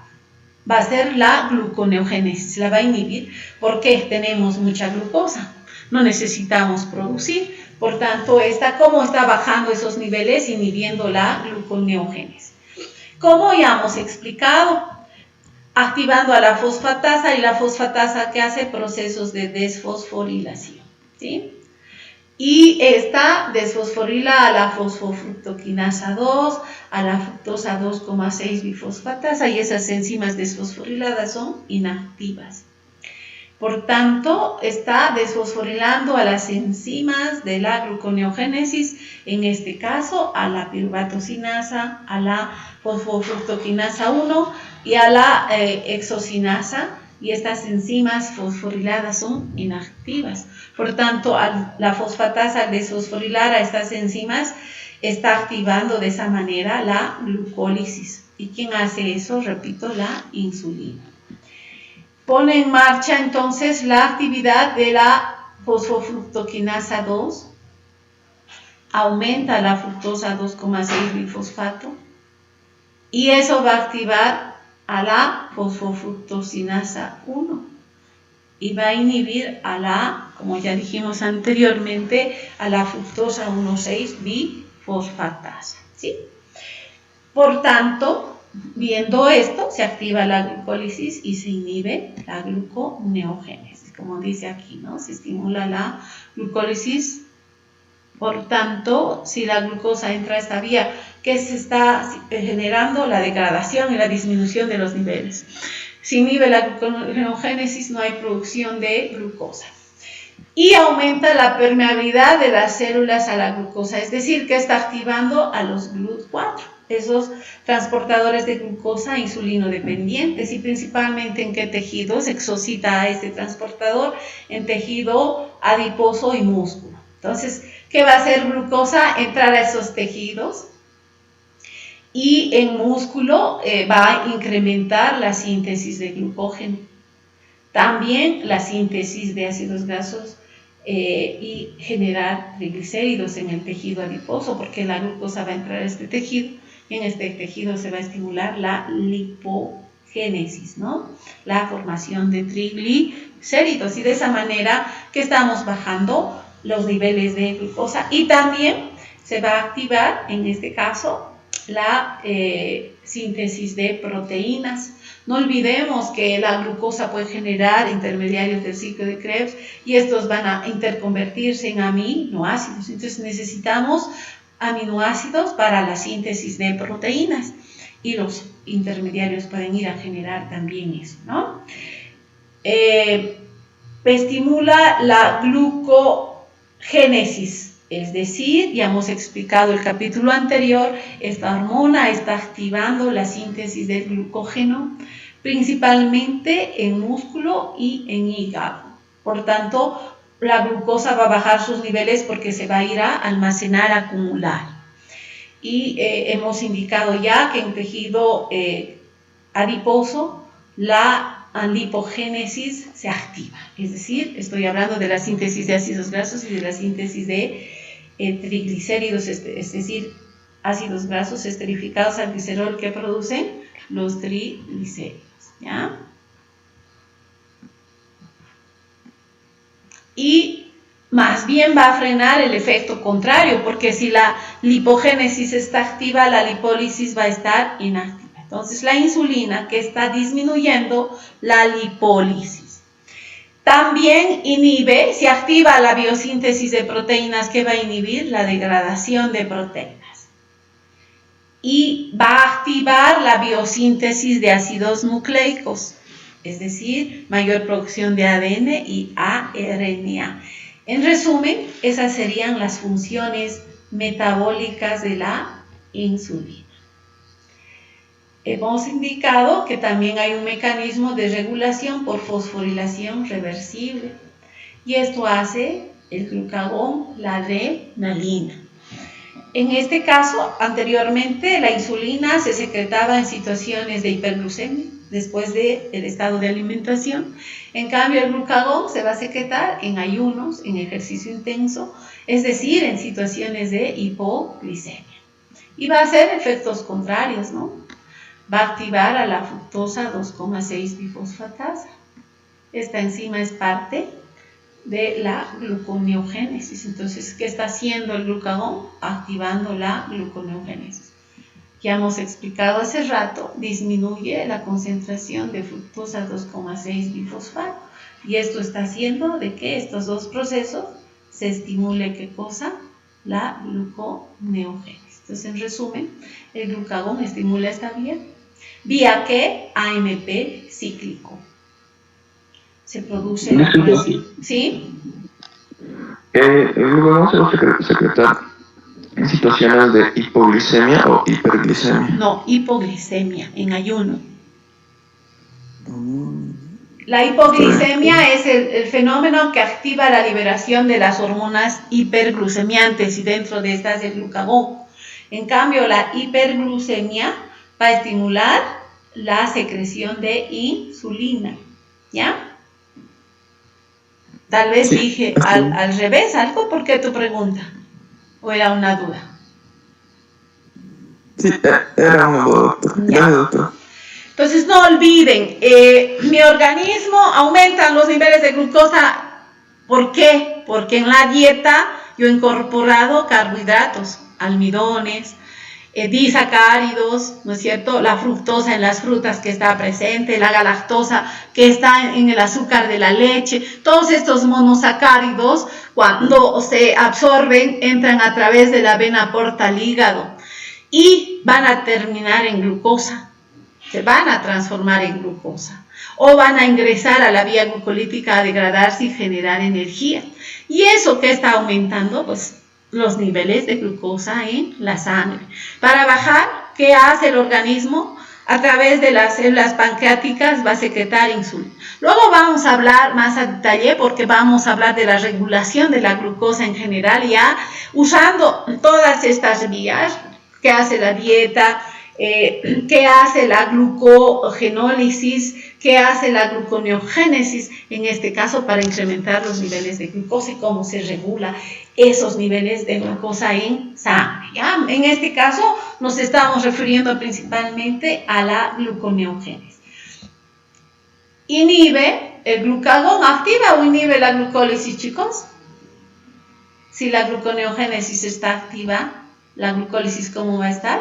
va a ser la gluconeogénesis, la va a inhibir porque tenemos mucha glucosa, no necesitamos producir. Por tanto, ¿cómo está bajando esos niveles? Inhibiendo la gluconeogénesis. Como ya hemos explicado, activando a la fosfatasa y la fosfatasa que hace procesos de desfosforilación, ¿sí? Y esta desfosforila a la fosfofructoquinasa 2, a la fructosa 2,6 bifosfatasa y esas enzimas desfosforiladas son inactivas. Por tanto, está desfosforilando a las enzimas de la gluconeogénesis, en este caso a la piruvatocinasa, a la fosfofructoquinasa 1 y a la hexocinasa, y estas enzimas fosforiladas son inactivas. Por tanto, la fosfatasa al desfosforilar a estas enzimas está activando de esa manera la glucólisis. ¿Y quién hace eso? Repito, la insulina. Pone en marcha entonces la actividad de la fosfofructoquinasa 2, aumenta la fructosa 2,6 bifosfato y eso va a activar a la fosfofructocinasa 1 y va a inhibir a la, como ya dijimos anteriormente, a la fructosa 1,6 bifosfatasa, ¿sí? Por tanto, viendo esto, se activa la glucólisis y se inhibe la gluconeogénesis, como dice aquí, ¿no? Se estimula la glucólisis. Por tanto, si la glucosa entra a esta vía, ¿qué se está generando? La degradación y la disminución de los niveles. Si inhibe la gluconeogénesis, no hay producción de glucosa. Y aumenta la permeabilidad de las células a la glucosa, es decir, que está activando a los GLUT4, esos transportadores de glucosa insulino dependientes, y principalmente en qué tejidos se excita a este transportador, en tejido adiposo y músculo. Entonces, ¿qué va a hacer glucosa? Entrar a esos tejidos y en músculo va a incrementar la síntesis de glucógeno. También la síntesis de ácidos grasos y generar triglicéridos en el tejido adiposo, porque la glucosa va a entrar a este tejido y en este tejido se va a estimular la lipogénesis, ¿no? La formación de triglicéridos, y de esa manera que estamos bajando los niveles de glucosa, y también se va a activar en este caso la síntesis de proteínas. No olvidemos que la glucosa puede generar intermediarios del ciclo de Krebs y estos van a interconvertirse en aminoácidos. Entonces necesitamos aminoácidos para la síntesis de proteínas y los intermediarios pueden ir a generar también eso, ¿no? Estimula la glucogénesis. Es decir, ya hemos explicado el capítulo anterior, esta hormona está activando la síntesis del glucógeno, principalmente en músculo y en hígado. Por tanto, la glucosa va a bajar sus niveles porque se va a ir a almacenar, a acumular. Y hemos indicado ya que en tejido adiposo la lipogénesis se activa. Es decir, estoy hablando de la síntesis de ácidos grasos y de la síntesis de triglicéridos, es decir, ácidos grasos esterificados al glicerol que producen los triglicéridos, ¿ya? Y más bien va a frenar el efecto contrario, porque si la lipogénesis está activa, la lipólisis va a estar inactiva. Entonces, la insulina que está disminuyendo la lipólisis. También inhibe, si activa la biosíntesis de proteínas, ¿qué va a inhibir? La degradación de proteínas. Y va a activar la biosíntesis de ácidos nucleicos, es decir, mayor producción de ADN y ARNA. En resumen, esas serían las funciones metabólicas de la insulina. Hemos indicado que también hay un mecanismo de regulación por fosforilación reversible y esto hace el glucagón, la adrenalina. En este caso, anteriormente la insulina se secretaba en situaciones de hiperglucemia después del estado de alimentación. En cambio, el glucagón se va a secretar en ayunos, en ejercicio intenso, es decir, en situaciones de hipoglicemia. Y va a hacer efectos contrarios, ¿no? Va a activar a la fructosa 2,6 bifosfatasa. Esta enzima es parte de la gluconeogénesis. Entonces, ¿qué está haciendo el glucagón? Activando la gluconeogénesis. Ya hemos explicado hace rato, disminuye la concentración de fructosa 2,6 bifosfato. Y esto está haciendo de que estos dos procesos se estimule, ¿qué cosa? La gluconeogénesis. Entonces, en resumen, el glucagón estimula esta vía. ¿Vía qué? AMP cíclico. Se produce la ¿sí? El glucagón se va a secretar en situaciones de hipoglicemia o hiperglicemia. No, hipoglicemia, en ayuno. La hipoglicemia es el fenómeno que activa la liberación de las hormonas hiperglucemiantes y dentro de estas el glucagón. En cambio, la hiperglucemia va a estimular la secreción de insulina, ¿ya? Tal vez sí, dije al revés algo. ¿Por qué tu pregunta? ¿O era una duda? Sí, era una duda, doctor. Entonces no olviden, mi organismo aumenta los niveles de glucosa. ¿Por qué? Porque en la dieta yo he incorporado carbohidratos, almidones, disacáridos, ¿no es cierto? La fructosa en las frutas que está presente, la galactosa que está en el azúcar de la leche. Todos estos monosacáridos, cuando se absorben, entran a través de la vena porta al hígado y van a terminar en glucosa. Se van a transformar en glucosa o van a ingresar a la vía glucolítica a degradarse y generar energía. ¿Y eso qué está aumentando? Pues los niveles de glucosa en la sangre. Para bajar, ¿qué hace el organismo? A través de las células pancreáticas va a secretar insulina. Luego vamos a hablar más a detalle porque vamos a hablar de la regulación de la glucosa en general, ya usando todas estas vías que hace la dieta, qué hace la glucogenólisis, qué hace la gluconeogénesis, en este caso para incrementar los niveles de glucosa y cómo se regula esos niveles de glucosa en sangre, ¿ya? En este caso nos estamos refiriendo principalmente a la gluconeogénesis. ¿Inhibe el glucagón? ¿Activa o inhibe la glucólisis, chicos? Si la gluconeogénesis está activa, la glucólisis ¿cómo va a estar?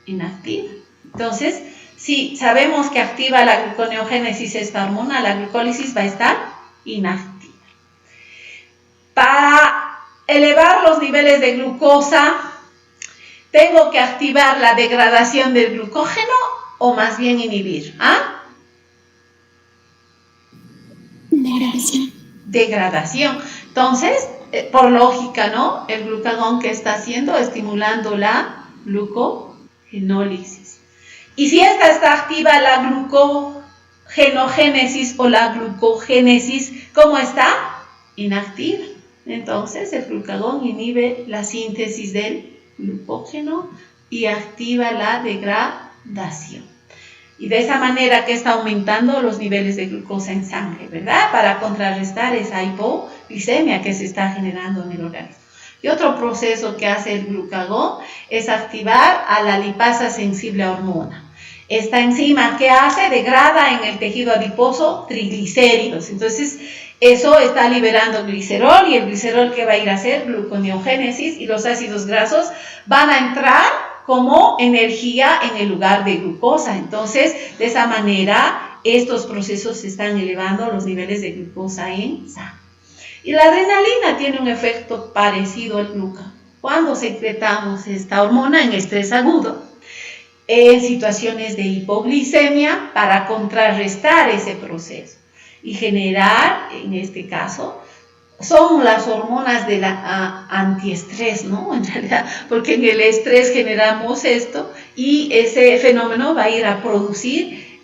Inactiva. Entonces, si sabemos que activa la gluconeogénesis esta hormona, la glucólisis va a estar inactiva. Para elevar los niveles de glucosa, ¿tengo que activar la degradación del glucógeno o más bien inhibir? ¿Ah? Degradación. Entonces, por lógica, ¿no? El glucagón que está haciendo, estimulando la glucogenólisis. Y si esta está activa, la glucogenogénesis o la glucogénesis, ¿cómo está? Inactiva. Entonces, el glucagón inhibe la síntesis del glucógeno y activa la degradación. Y de esa manera que está aumentando los niveles de glucosa en sangre, ¿verdad? Para contrarrestar esa hipoglicemia que se está generando en el organismo. Y otro proceso que hace el glucagón es activar a la lipasa sensible a hormona. Esta enzima, ¿qué hace? Degrada en el tejido adiposo triglicéridos. Entonces, eso está liberando glicerol, y el glicerol, ¿qué va a ir a hacer? Gluconeogénesis, y los ácidos grasos van a entrar como energía en el lugar de glucosa. Entonces, de esa manera, estos procesos se están elevando los niveles de glucosa en sangre. Y la adrenalina tiene un efecto parecido al glucagón. Cuando secretamos esta hormona en estrés agudo, en situaciones de hipoglicemia, para contrarrestar ese proceso y generar, en este caso, son las hormonas de la antiestrés, ¿no? En realidad, porque en el estrés generamos esto, y ese fenómeno va a ir a producir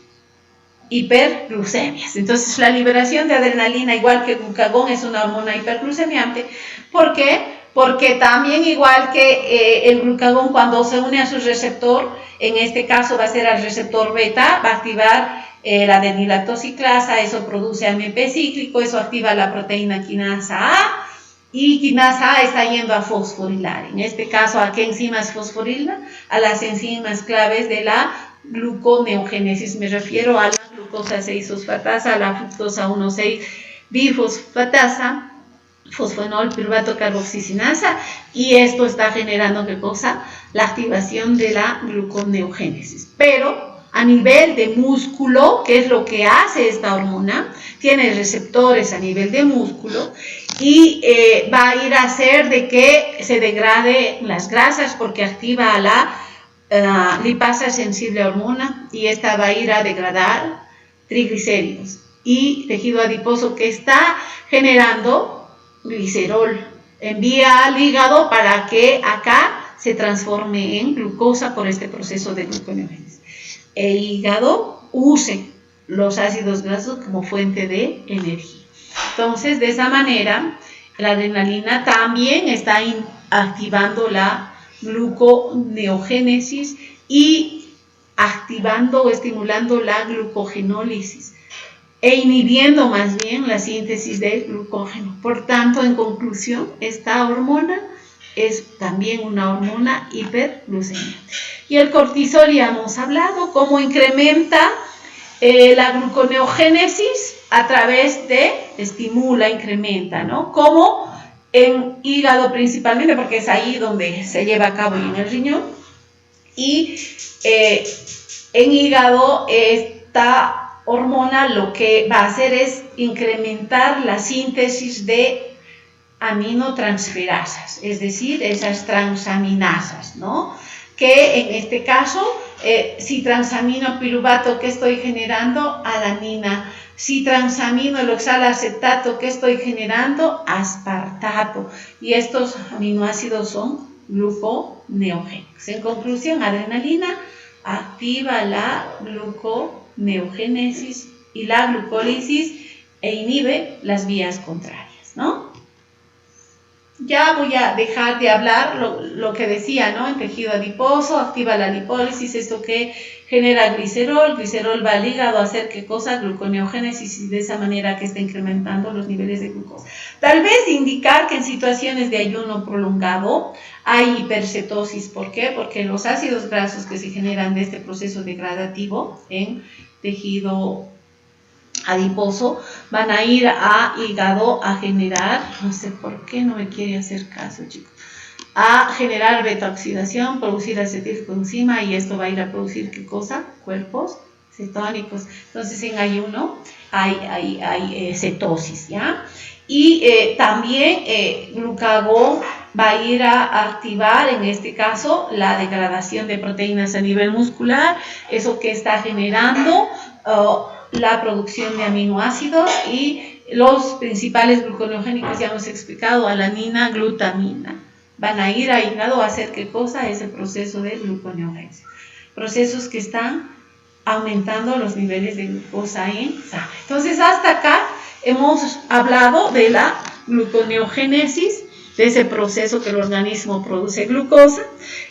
hiperglucemias. Entonces, la liberación de adrenalina, igual que el glucagón, es una hormona hiperglucemiante. ¿Por qué? Porque también, igual que el glucagón, cuando se une a su receptor, en este caso va a ser al receptor beta, va a activar la adenilactosiclasa, eso produce AMP cíclico, eso activa la proteína quinasa A, y quinasa A está yendo a fosforilar. En este caso, ¿a qué enzimas fosforila? A las enzimas claves de la gluconeogénesis. Me refiero a la glucosa 6-fosfatasa, a la fructosa 1,6-bifosfatasa, fosfonol piruvato carboxicinasa, y esto está generando, ¿qué cosa? La activación de la gluconeogénesis. Pero a nivel de músculo, ¿qué es lo que hace esta hormona? Tiene receptores a nivel de músculo, y va a ir a hacer de que se degrade las grasas, porque activa a la lipasa sensible a hormona, y esta va a ir a degradar triglicéridos y tejido adiposo, que está generando glicerol. Envía al hígado para que acá se transforme en glucosa por este proceso de gluconeogénesis. El hígado use los ácidos grasos como fuente de energía. Entonces, de esa manera, la adrenalina también está activando la gluconeogénesis y activando o estimulando la glucogenólisis, e inhibiendo más bien la síntesis del glucógeno. Por tanto, en conclusión, esta hormona es también una hormona hiperglucemiante. Y el cortisol, ya hemos hablado, cómo incrementa la gluconeogénesis a través de, estimula, incrementa, ¿no? Como en hígado principalmente, porque es ahí donde se lleva a cabo, y en el riñón. Y en hígado esta hormona lo que va a hacer es incrementar la síntesis de aminotransferasas, es decir, esas transaminasas, ¿no? Que en este caso, si transamino piruvato, ¿qué estoy generando? Alanina. Si transamino el oxalacetato, ¿qué estoy generando? Aspartato. Y estos aminoácidos son gluconeogénicos. En conclusión, adrenalina activa la gluconeogénesis y la glucólisis, e inhibe las vías contrarias, ¿no? Ya voy a dejar de hablar lo que decía, ¿no? En tejido adiposo, activa la lipólisis, esto que genera glicerol va al hígado a hacer, ¿qué cosa? Gluconeogénesis, y de esa manera que está incrementando los niveles de glucosa. Tal vez indicar que en situaciones de ayuno prolongado hay hipercetosis. ¿Por qué? Porque los ácidos grasos que se generan de este proceso degradativo en tejido adiposo van a ir a hígado a generar, no sé por qué no me quiere hacer caso, chicos, a generar beta-oxidación, producir acetilcoenzima, y esto va a ir a producir, ¿qué cosa? Cuerpos cetónicos. Entonces, en ayuno hay cetosis, ¿ya? Y también glucagón va a ir a activar, en este caso, la degradación de proteínas a nivel muscular, eso que está generando la producción de aminoácidos, y los principales gluconeogénicos ya hemos explicado, alanina, glutamina, van a ir a hígado a hacer, ¿qué cosa? Es el proceso de gluconeogénesis. Procesos que están aumentando los niveles de glucosa en sangre. Entonces, hasta acá hemos hablado de la gluconeogénesis, de ese proceso que el organismo produce glucosa.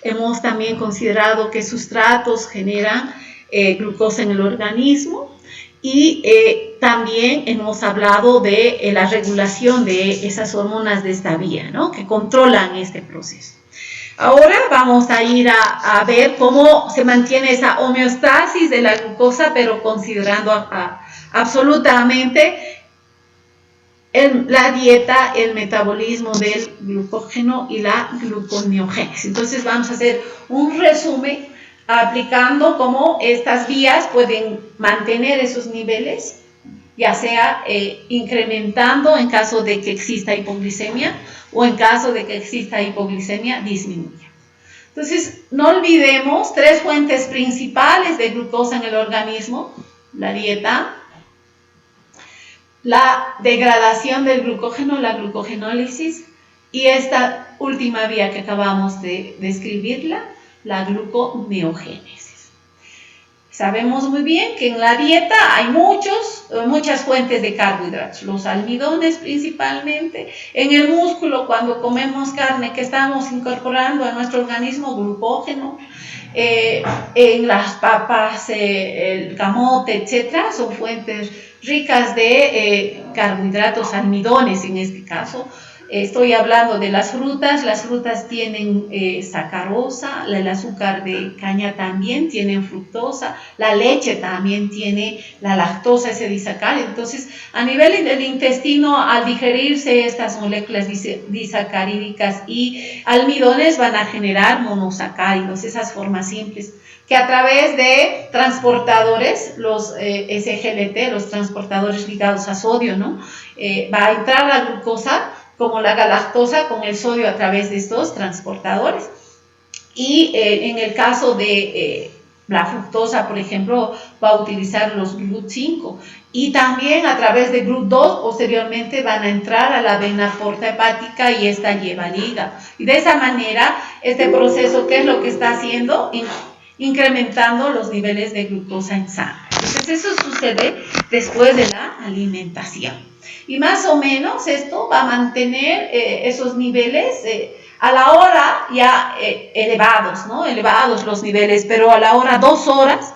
Hemos también considerado qué sustratos generan glucosa en el organismo y también hemos hablado de la regulación de esas hormonas de esta vía, ¿no?, que controlan este proceso. Ahora vamos a ir a ver cómo se mantiene esa homeostasis de la glucosa, pero considerando absolutamente la dieta, el metabolismo del glucógeno y la gluconeogénesis. Entonces vamos a hacer un resumen aplicando cómo estas vías pueden mantener esos niveles, ya sea incrementando en caso de que exista hipoglicemia o en caso de que exista hipoglicemia disminuya. Entonces, no olvidemos 3 fuentes principales de glucosa en el organismo: la dieta, la degradación del glucógeno, la glucogenólisis, y esta última vía que acabamos de describirla, la gluconeogénesis. Sabemos muy bien que en la dieta hay muchas fuentes de carbohidratos, los almidones principalmente. En el músculo, cuando comemos carne, que estamos incorporando a nuestro organismo glucógeno. En las papas, el camote, etcétera, son fuentes ricas de carbohidratos, almidones en este caso. Estoy hablando de las frutas tienen sacarosa, el azúcar de caña también tiene fructosa, la leche también tiene la lactosa, ese disacárido. Entonces, a nivel del intestino, al digerirse estas moléculas disacarídicas y almidones van a generar monosacáridos, esas formas simples, que a través de transportadores, los SGLT, los transportadores ligados a sodio, ¿no?, va a entrar la glucosa como la galactosa con el sodio a través de estos transportadores. Y en el caso de la fructosa, por ejemplo, va a utilizar los GLUT5, y también a través de GLUT2 posteriormente van a entrar a la vena porta hepática y esta lleva al hígado. Y de esa manera, este proceso, ¿qué es lo que está haciendo? Incrementando los niveles de glucosa en sangre. Entonces, eso sucede después de la alimentación. Y más o menos esto va a mantener esos niveles a la hora ya elevados, ¿no? Elevados los niveles, pero a la hora 2 horas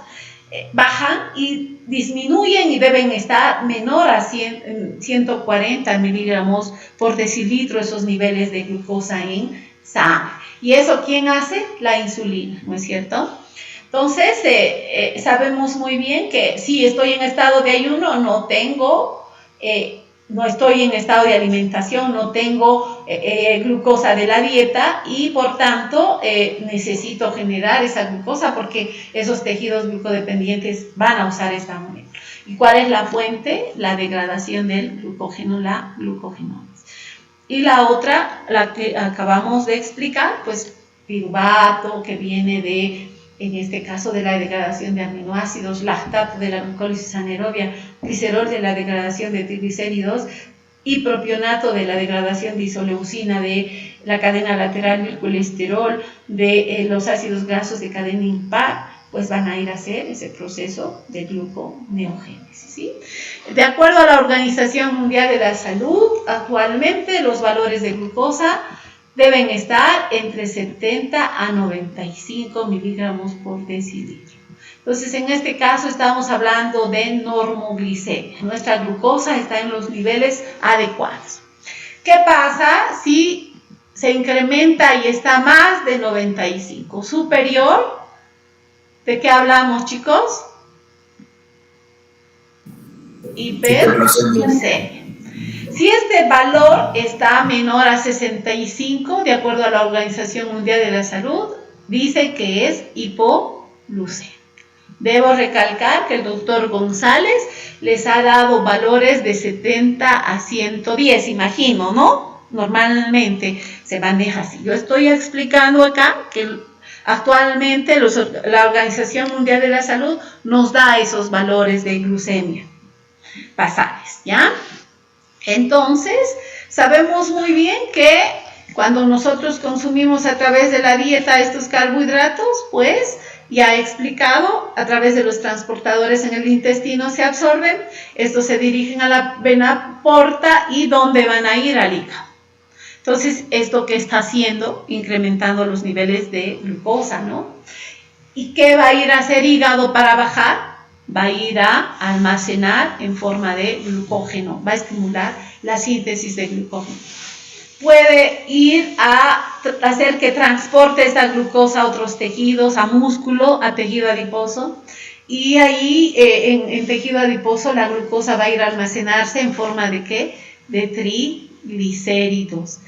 bajan y disminuyen y deben estar menor a 140 miligramos por decilitro esos niveles de glucosa en sangre. ¿Y eso quién hace? La insulina, ¿no es cierto? Entonces, sabemos muy bien que si estoy en estado de ayuno, no estoy en estado de alimentación, no tengo glucosa de la dieta y por tanto necesito generar esa glucosa porque esos tejidos glucodependientes van a usar esta molécula. ¿Y cuál es la fuente? La degradación del glucógeno, la glucogenólisis. Y la otra, la que acabamos de explicar, pues piruvato, que viene en este caso de la degradación de aminoácidos, lactato de la glucólisis anaerobia, glicerol de la degradación de triglicéridos y propionato de la degradación de isoleucina de la cadena lateral del colesterol, de los ácidos grasos de cadena impar, pues van a ir a hacer ese proceso de gluconeogénesis, ¿sí? De acuerdo a la Organización Mundial de la Salud, actualmente los valores de glucosa deben estar entre 70 a 95 miligramos por decilitro. Entonces, en este caso estamos hablando de normoglicemia. Nuestra glucosa está en los niveles adecuados. ¿Qué pasa si se incrementa y está más de 95? ¿Superior? ¿De qué hablamos, chicos? Hiperglucemia. Si este valor está menor a 65, de acuerdo a la Organización Mundial de la Salud, dice que es hipoglucemia. Debo recalcar que el doctor González les ha dado valores de 70 a 110, imagino, ¿no? Normalmente se maneja así. Yo estoy explicando acá que actualmente la Organización Mundial de la Salud nos da esos valores de glucemia basales, ¿ya? Entonces, sabemos muy bien que cuando nosotros consumimos a través de la dieta estos carbohidratos, pues ya he explicado, a través de los transportadores en el intestino se absorben, estos se dirigen a la vena porta y ¿dónde van a ir? Al hígado. Entonces, ¿esto qué está haciendo? Incrementando los niveles de glucosa, ¿no? ¿Y qué va a ir a hacer hígado para bajar? Va a ir a almacenar en forma de glucógeno, va a estimular la síntesis de glucógeno. Puede ir a hacer que transporte esta glucosa a otros tejidos, a músculo, a tejido adiposo, y ahí en tejido adiposo la glucosa va a ir a almacenarse en forma de ¿qué? De triglicéridos.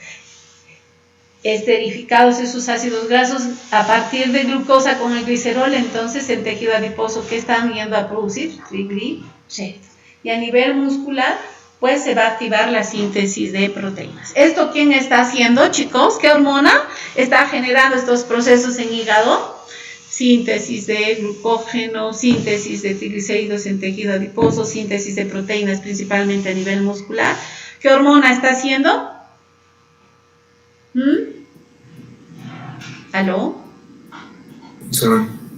Esterificados esos ácidos grasos a partir de glucosa con el glicerol, entonces en tejido adiposo, ¿qué están yendo a producir? Triglicéridos. Y a nivel muscular, pues se va a activar la síntesis de proteínas. ¿Esto quién está haciendo, chicos? ¿Qué hormona está generando estos procesos en hígado? Síntesis de glucógeno, síntesis de triglicéridos en tejido adiposo, síntesis de proteínas principalmente a nivel muscular. ¿Qué hormona está haciendo? ¿Aló? Sí.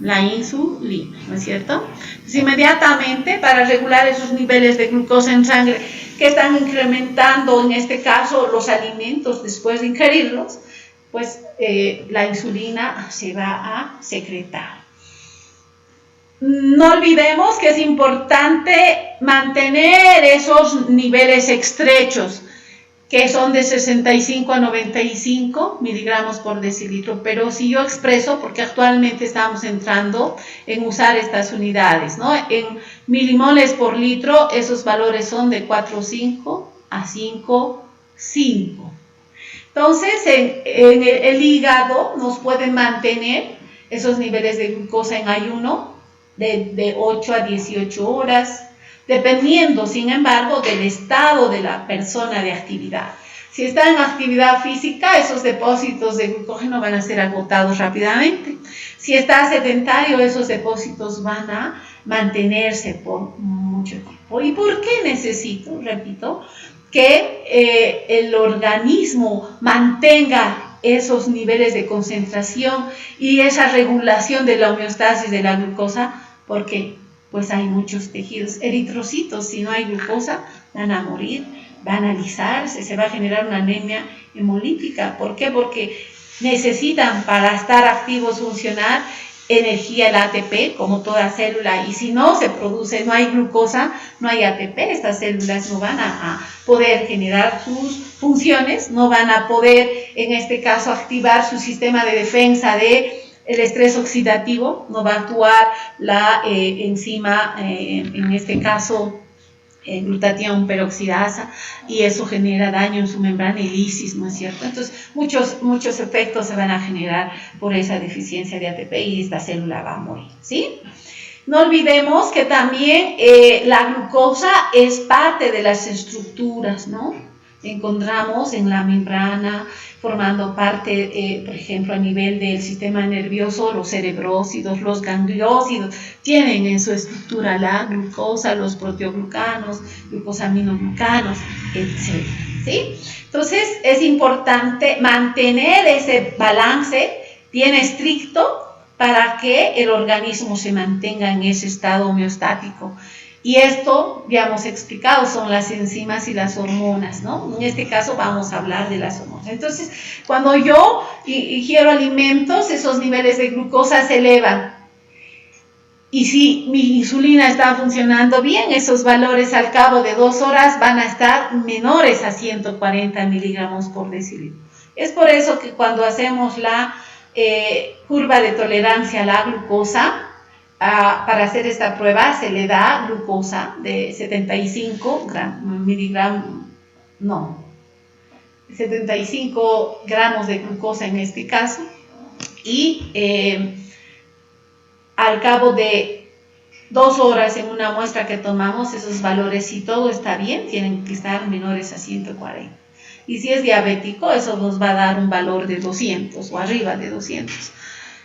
La insulina, ¿no es cierto? Entonces, inmediatamente, para regular esos niveles de glucosa en sangre que están incrementando, en este caso, los alimentos después de ingerirlos, pues la insulina se va a secretar. No olvidemos que es importante mantener esos niveles estrechos, que son de 65 a 95 miligramos por decilitro, pero si yo expreso, porque actualmente estamos entrando en usar estas unidades, ¿no? En milimoles por litro, esos valores son de 4,5 a 5,5. Entonces, en el hígado nos pueden mantener esos niveles de glucosa en ayuno de 8 a 18 horas, dependiendo, sin embargo, del estado de la persona de actividad. Si está en actividad física, esos depósitos de glucógeno van a ser agotados rápidamente. Si está sedentario, esos depósitos van a mantenerse por mucho tiempo. ¿Y por qué necesito, repito, que el organismo mantenga esos niveles de concentración y esa regulación de la homeostasis de la glucosa? Porque pues hay muchos tejidos eritrocitos, si no hay glucosa van a morir, van a alisarse, se va a generar una anemia hemolítica. ¿Por qué? Porque necesitan, para estar activos, funcionar, energía, el ATP, como toda célula, y si no se produce, no hay glucosa, no hay ATP, estas células no van a poder generar sus funciones, no van a poder, en este caso, activar su sistema de defensa de el estrés oxidativo, no va a actuar la enzima, en este caso, glutatión peroxidasa, y eso genera daño en su membrana y lisis, ¿no es cierto? Entonces, muchos efectos se van a generar por esa deficiencia de ATP y esta célula va a morir, ¿sí? No olvidemos que también la glucosa es parte de las estructuras, ¿no? Encontramos en la membrana, formando parte, por ejemplo, a nivel del sistema nervioso, los cerebrócidos, los gangliósidos, tienen en su estructura la glucosa, los proteoglucanos, glucosaminoglucanos, etc. ¿Sí? Entonces, es importante mantener ese balance bien estricto para que el organismo se mantenga en ese estado homeostático. Y esto, ya hemos explicado, son las enzimas y las hormonas, ¿no? En este caso vamos a hablar de las hormonas. Entonces, cuando yo ingiero alimentos, esos niveles de glucosa se elevan. Y si mi insulina está funcionando bien, esos valores al cabo de 2 horas van a estar menores a 140 miligramos por decilitro. Es por eso que cuando hacemos la curva de tolerancia a la glucosa, para hacer esta prueba se le da glucosa de 75 gramos de glucosa en este caso, y al cabo de 2 horas en una muestra que tomamos, esos valores, si todo está bien, tienen que estar menores a 140. Y si es diabético, eso nos va a dar un valor de 200 o arriba de 200.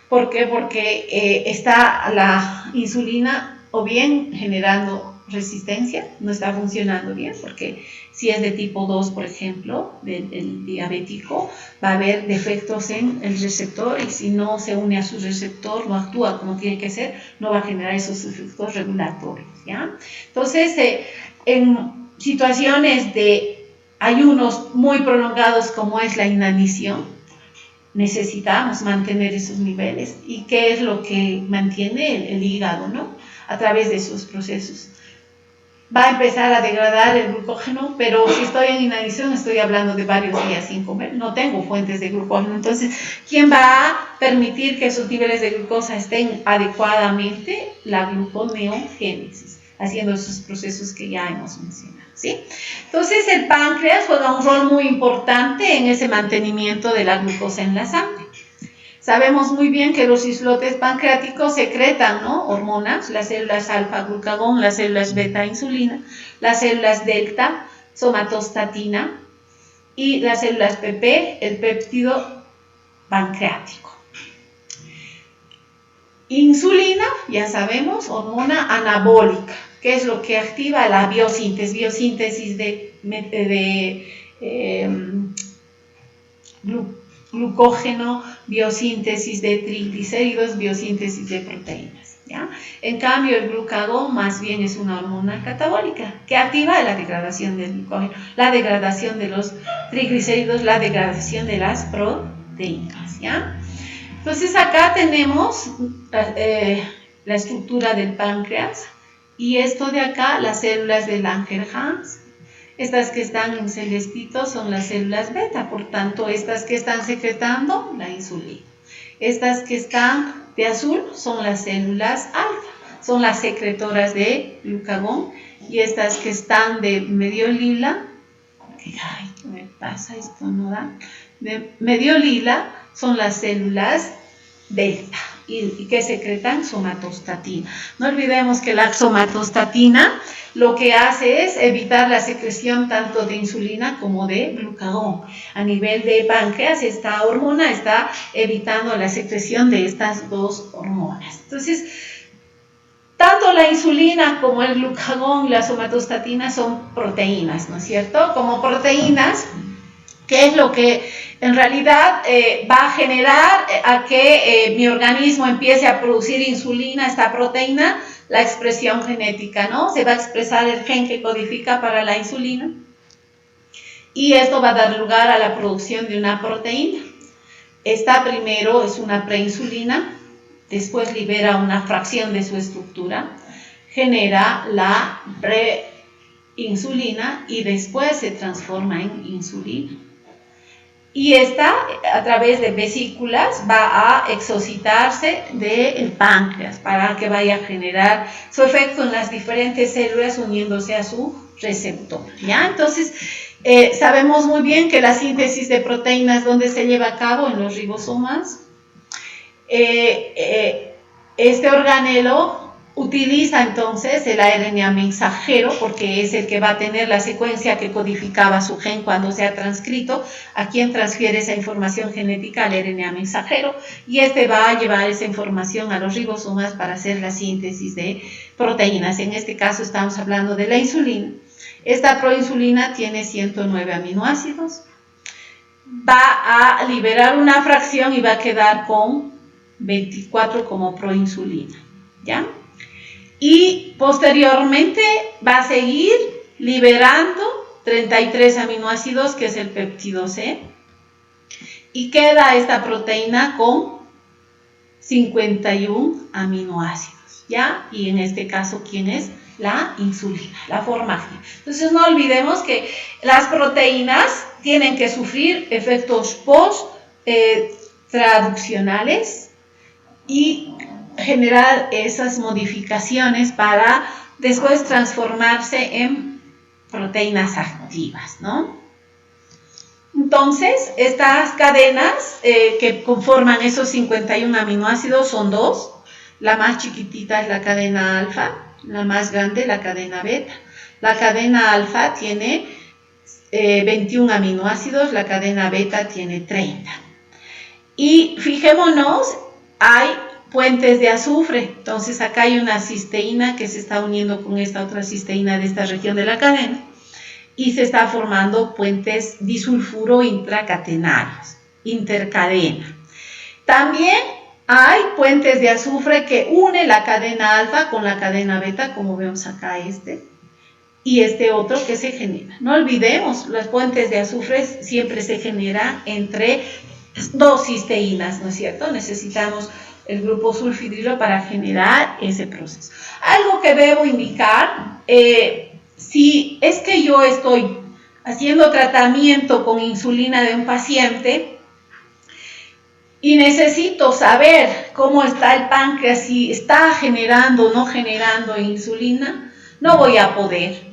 ¿Por qué? Porque está la insulina o bien generando resistencia, no está funcionando bien, porque si es de tipo 2, por ejemplo, del diabético, va a haber defectos en el receptor, y si no se une a su receptor, no actúa como tiene que ser, no va a generar esos efectos regulatorios, ¿ya? Entonces, en situaciones de ayunos muy prolongados como es la inanición, necesitamos mantener esos niveles. ¿Y qué es lo que mantiene el hígado, ¿no? A través de esos procesos. Va a empezar a degradar el glucógeno, pero si estoy en inanición estoy hablando de varios días sin comer, no tengo fuentes de glucógeno. Entonces, ¿quién va a permitir que esos niveles de glucosa estén adecuadamente? La gluconeogénesis, haciendo esos procesos que ya hemos mencionado, ¿sí? Entonces, el páncreas juega un rol muy importante en ese mantenimiento de la glucosa en la sangre. Sabemos muy bien que los islotes pancreáticos secretan, ¿no?, hormonas, las células alfa-glucagón, las células beta-insulina, las células delta, somatostatina, y las células PP, el péptido pancreático. Insulina, ya sabemos, hormona anabólica, que es lo que activa la biosíntesis de glucógeno, biosíntesis de triglicéridos, biosíntesis de proteínas, ¿ya? En cambio, el glucagón más bien es una hormona catabólica que activa la degradación del glucógeno, la degradación de los triglicéridos, la degradación de las proteínas, ¿ya? Entonces, acá tenemos la estructura del páncreas, y esto de acá, las células de Langerhans. Estas que están en celestito son las células beta, por tanto, estas que están secretando la insulina. Estas que están de azul son las células alfa, son las secretoras de glucagón, y estas que están de medio lila, ay, ¿qué me pasa? Esto no da. De medio lila son las células delta, y que secretan somatostatina. No olvidemos que la somatostatina lo que hace es evitar la secreción tanto de insulina como de glucagón. A nivel de páncreas, esta hormona está evitando la secreción de estas dos hormonas. Entonces, tanto la insulina como el glucagón y la somatostatina son proteínas, ¿no es cierto? Como proteínas, ¿qué es lo que en realidad va a generar a que mi organismo empiece a producir insulina, esta proteína? La expresión genética, ¿no? Se va a expresar el gen que codifica para la insulina, y esto va a dar lugar a la producción de una proteína. Esta primero es una preinsulina, después libera una fracción de su estructura, genera la preinsulina y después se transforma en insulina. Y esta, a través de vesículas, va a exocitarse del páncreas para que vaya a generar su efecto en las diferentes células uniéndose a su receptor, ¿ya? Entonces, sabemos muy bien que la síntesis de proteínas, ¿dónde se lleva a cabo? En los ribosomas. Este organelo utiliza entonces el ARN mensajero, porque es el que va a tener la secuencia que codificaba su gen cuando sea transcrito, a quien transfiere esa información genética al ARN mensajero, y este va a llevar esa información a los ribosomas para hacer la síntesis de proteínas. En este caso estamos hablando de la insulina. Esta proinsulina tiene 109 aminoácidos, va a liberar una fracción y va a quedar con 24 como proinsulina, ¿ya? Y posteriormente va a seguir liberando 33 aminoácidos, que es el péptido C, y queda esta proteína con 51 aminoácidos, ¿ya? Y en este caso, ¿quién es? La insulina, la forma G. Entonces, no olvidemos que las proteínas tienen que sufrir efectos post-traduccionales y generar esas modificaciones para después transformarse en proteínas activas, ¿no? Entonces, estas cadenas que conforman esos 51 aminoácidos son dos. La más chiquitita es la cadena alfa, la más grande la cadena beta. La cadena alfa tiene 21 aminoácidos, la cadena beta tiene 30. Y fijémonos, hay puentes de azufre. Entonces acá hay una cisteína que se está uniendo con esta otra cisteína de esta región de la cadena, y se está formando puentes disulfuro intracatenarios, intercadena. También hay puentes de azufre que une la cadena alfa con la cadena beta, como vemos acá y este otro que se genera. No olvidemos, las puentes de azufre siempre se generan entre dos cisteínas, ¿no es cierto? Necesitamos el grupo sulfidrilo para generar ese proceso. Algo que debo indicar, si es que yo estoy haciendo tratamiento con insulina de un paciente y necesito saber cómo está el páncreas, si está generando o no generando insulina, no voy a poder.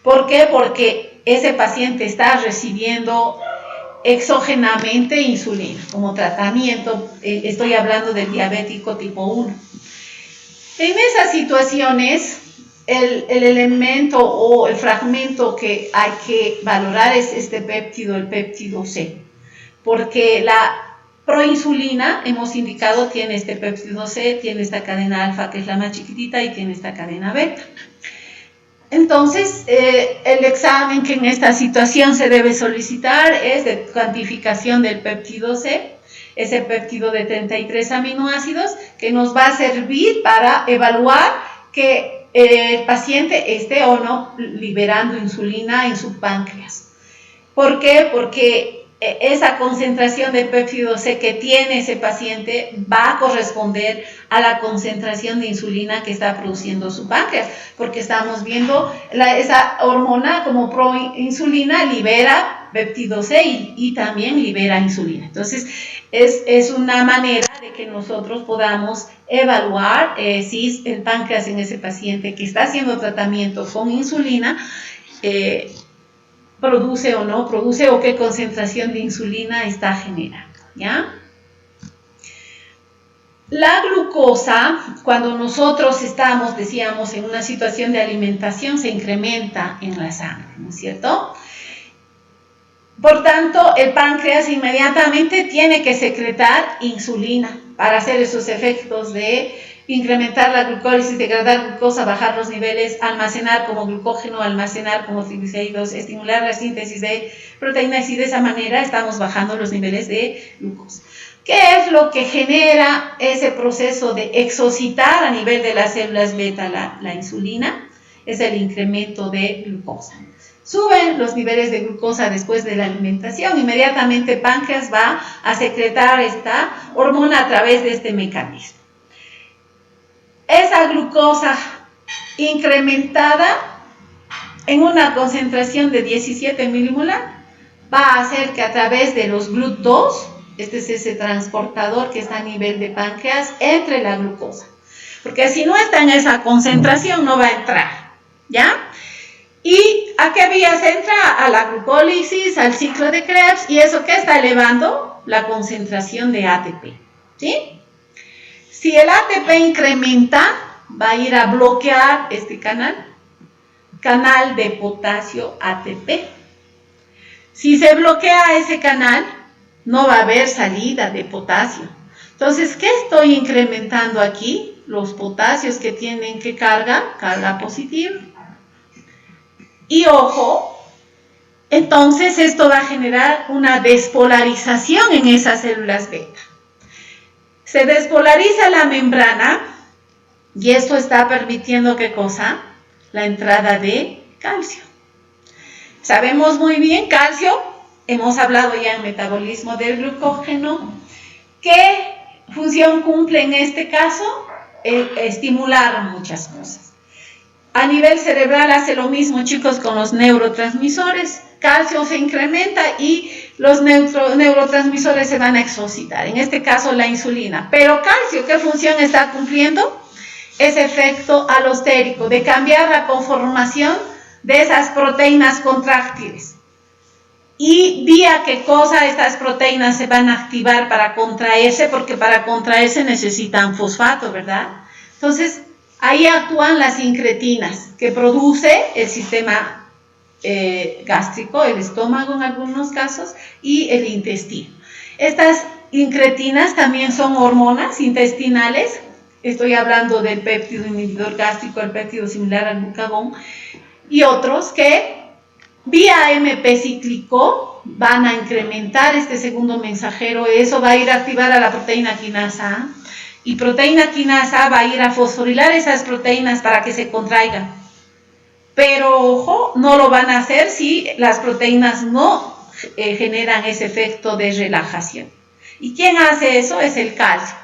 ¿Por qué? Porque ese paciente está recibiendo exógenamente insulina como tratamiento. Estoy hablando del diabético tipo 1. En esas situaciones, el elemento o el fragmento que hay que valorar es este péptido, el péptido C, porque la proinsulina, hemos indicado, tiene este péptido C, tiene esta cadena alfa que es la más chiquitita y tiene esta cadena beta. Entonces, el examen que en esta situación se debe solicitar es de cuantificación del péptido C, ese péptido de 33 aminoácidos que nos va a servir para evaluar que el paciente esté o no liberando insulina en su páncreas. ¿Por qué? Porque esa concentración de péptido C que tiene ese paciente va a corresponder a la concentración de insulina que está produciendo su páncreas, porque estamos viendo esa hormona como proinsulina libera péptido C y también libera insulina. Entonces, es una manera de que nosotros podamos evaluar si el páncreas en ese paciente que está haciendo tratamiento con insulina produce o no produce, o qué concentración de insulina está generando, ¿ya? La glucosa, cuando nosotros estamos, decíamos, en una situación de alimentación, se incrementa en la sangre, ¿no es cierto? Por tanto, el páncreas inmediatamente tiene que secretar insulina para hacer esos efectos de incrementar la glucólisis, degradar glucosa, bajar los niveles, almacenar como glucógeno, almacenar como triglicéridos, estimular la síntesis de proteínas y de esa manera estamos bajando los niveles de glucosa. ¿Qué es lo que genera ese proceso de exocitar a nivel de las células beta la insulina? Es el incremento de glucosa. Suben los niveles de glucosa después de la alimentación, inmediatamente el páncreas va a secretar esta hormona a través de este mecanismo. Esa glucosa incrementada en una concentración de 17 milimolar va a hacer que a través de los GLUT2, este es ese transportador que está a nivel de páncreas, entre la glucosa. Porque si no está en esa concentración no va a entrar, ¿ya? ¿Y a qué vías entra? A la glucólisis, al ciclo de Krebs, y eso ¿qué está elevando? La concentración de ATP, ¿sí? Si el ATP incrementa, va a ir a bloquear este canal de potasio ATP. Si se bloquea ese canal, no va a haber salida de potasio. Entonces, ¿qué estoy incrementando aquí? Los potasios que tienen que carga positiva. Y ojo, entonces esto va a generar una despolarización en esas células beta. Se despolariza la membrana y esto está permitiendo, ¿qué cosa? La entrada de calcio. Sabemos muy bien, calcio, hemos hablado ya en metabolismo del glucógeno. ¿Qué función cumple en este caso? Estimular muchas cosas. A nivel cerebral hace lo mismo, chicos, con los neurotransmisores. Calcio se incrementa y los neurotransmisores se van a exocitar, en este caso la insulina. Pero calcio, ¿qué función está cumpliendo? Ese efecto alostérico, de cambiar la conformación de esas proteínas contráctiles. Y vía qué cosa estas proteínas se van a activar para contraerse, porque para contraerse necesitan fosfato, ¿verdad? Entonces, ahí actúan las incretinas que produce el sistema gástrico, el estómago en algunos casos, y el intestino. Estas incretinas también son hormonas intestinales. Estoy hablando del péptido inhibidor gástrico, el péptido similar al glucagón, y otros que vía AMP cíclico van a incrementar este segundo mensajero. Eso va a ir a activar a la proteína quinasa A, y proteína quinasa A va a ir a fosforilar esas proteínas para que se contraigan. Pero ojo, no lo van a hacer si las proteínas no generan ese efecto de relajación. ¿Y quién hace eso? Es el calcio.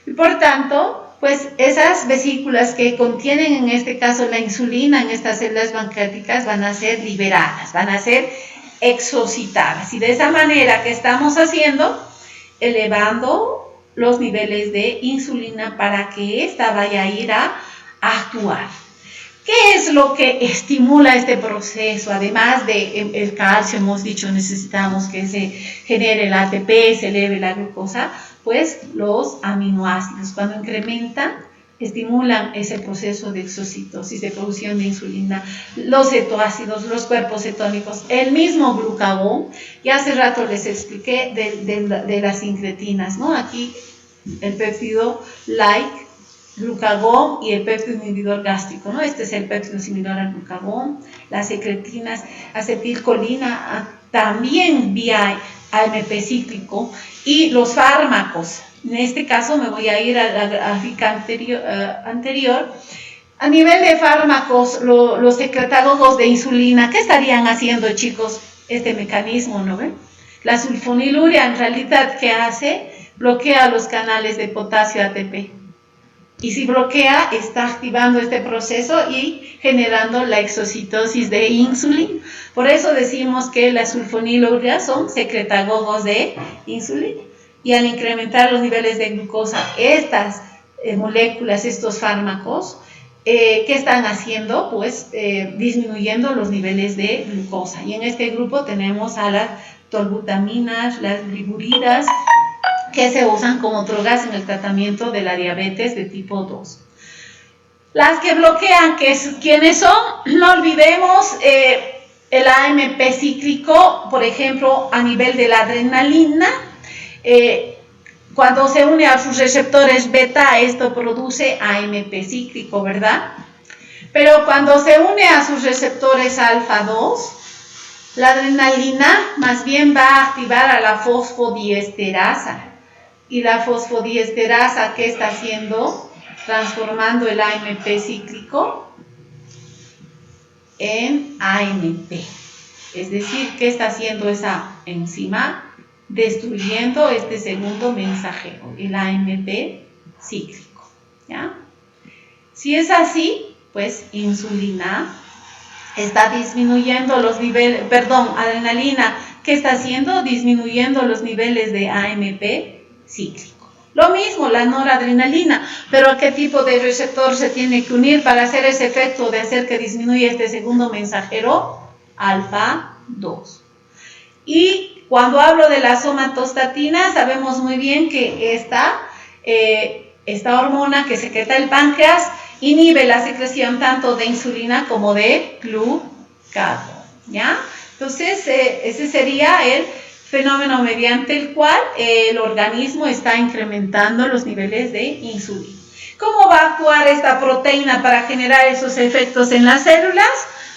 Y por tanto, pues esas vesículas que contienen en este caso la insulina en estas células pancreáticas van a ser liberadas, van a ser exocitadas. Y de esa manera que estamos haciendo, elevando los niveles de insulina para que ésta vaya a ir a actuar. ¿Qué es lo que estimula este proceso? Además del calcio, hemos dicho, necesitamos que se genere el ATP, se eleve la glucosa, pues los aminoácidos, cuando incrementan, estimulan ese proceso de exocitosis, de producción de insulina, los cetoácidos, los cuerpos cetónicos, el mismo glucagón. Ya hace rato les expliqué de las incretinas, ¿no? Aquí el péptido like, glucagón y el péptido inhibidor gástrico, ¿no? Este es el péptido similar al glucagón, las secretinas, acetilcolina, también vía AMP cíclico, y los fármacos. En este caso me voy a ir a la gráfica anterior. A nivel de fármacos, los secretagogos de insulina, ¿qué estarían haciendo, chicos? Este mecanismo, ¿no ven? La sulfonilurea, en realidad, ¿qué hace? Bloquea los canales de potasio ATP. Y si bloquea, está activando este proceso y generando la exocitosis de insulina. Por eso decimos que las sulfonilureas son secretagogos de insulina. Y al incrementar los niveles de glucosa, estas moléculas, estos fármacos, ¿qué están haciendo? Pues disminuyendo los niveles de glucosa. Y en este grupo tenemos a las tolbutaminas, las gliburidas, que se usan como drogas en el tratamiento de la diabetes de tipo 2. Las que bloquean, ¿quiénes son? No olvidemos el AMP cíclico, por ejemplo, a nivel de la adrenalina. Cuando se une a sus receptores beta, esto produce AMP cíclico, ¿verdad? Pero cuando se une a sus receptores alfa 2, la adrenalina más bien va a activar a la fosfodiesterasa. Y la fosfodiesterasa, ¿qué está haciendo? Transformando el AMP cíclico en AMP. Es decir, ¿qué está haciendo esa enzima? Destruyendo este segundo mensajero, el AMP cíclico. ¿Ya? Si es así, pues insulina está disminuyendo los niveles, adrenalina, ¿qué está haciendo? Disminuyendo los niveles de AMP cíclico. Lo mismo la noradrenalina, pero ¿a qué tipo de receptor se tiene que unir para hacer ese efecto de hacer que disminuya este segundo mensajero? Alfa 2. Y cuando hablo de la somatostatina, sabemos muy bien que esta hormona que secreta el páncreas inhibe la secreción tanto de insulina como de glucagón, ¿ya? Entonces, ese sería el fenómeno mediante el cual el organismo está incrementando los niveles de insulina. ¿Cómo va a actuar esta proteína para generar esos efectos en las células?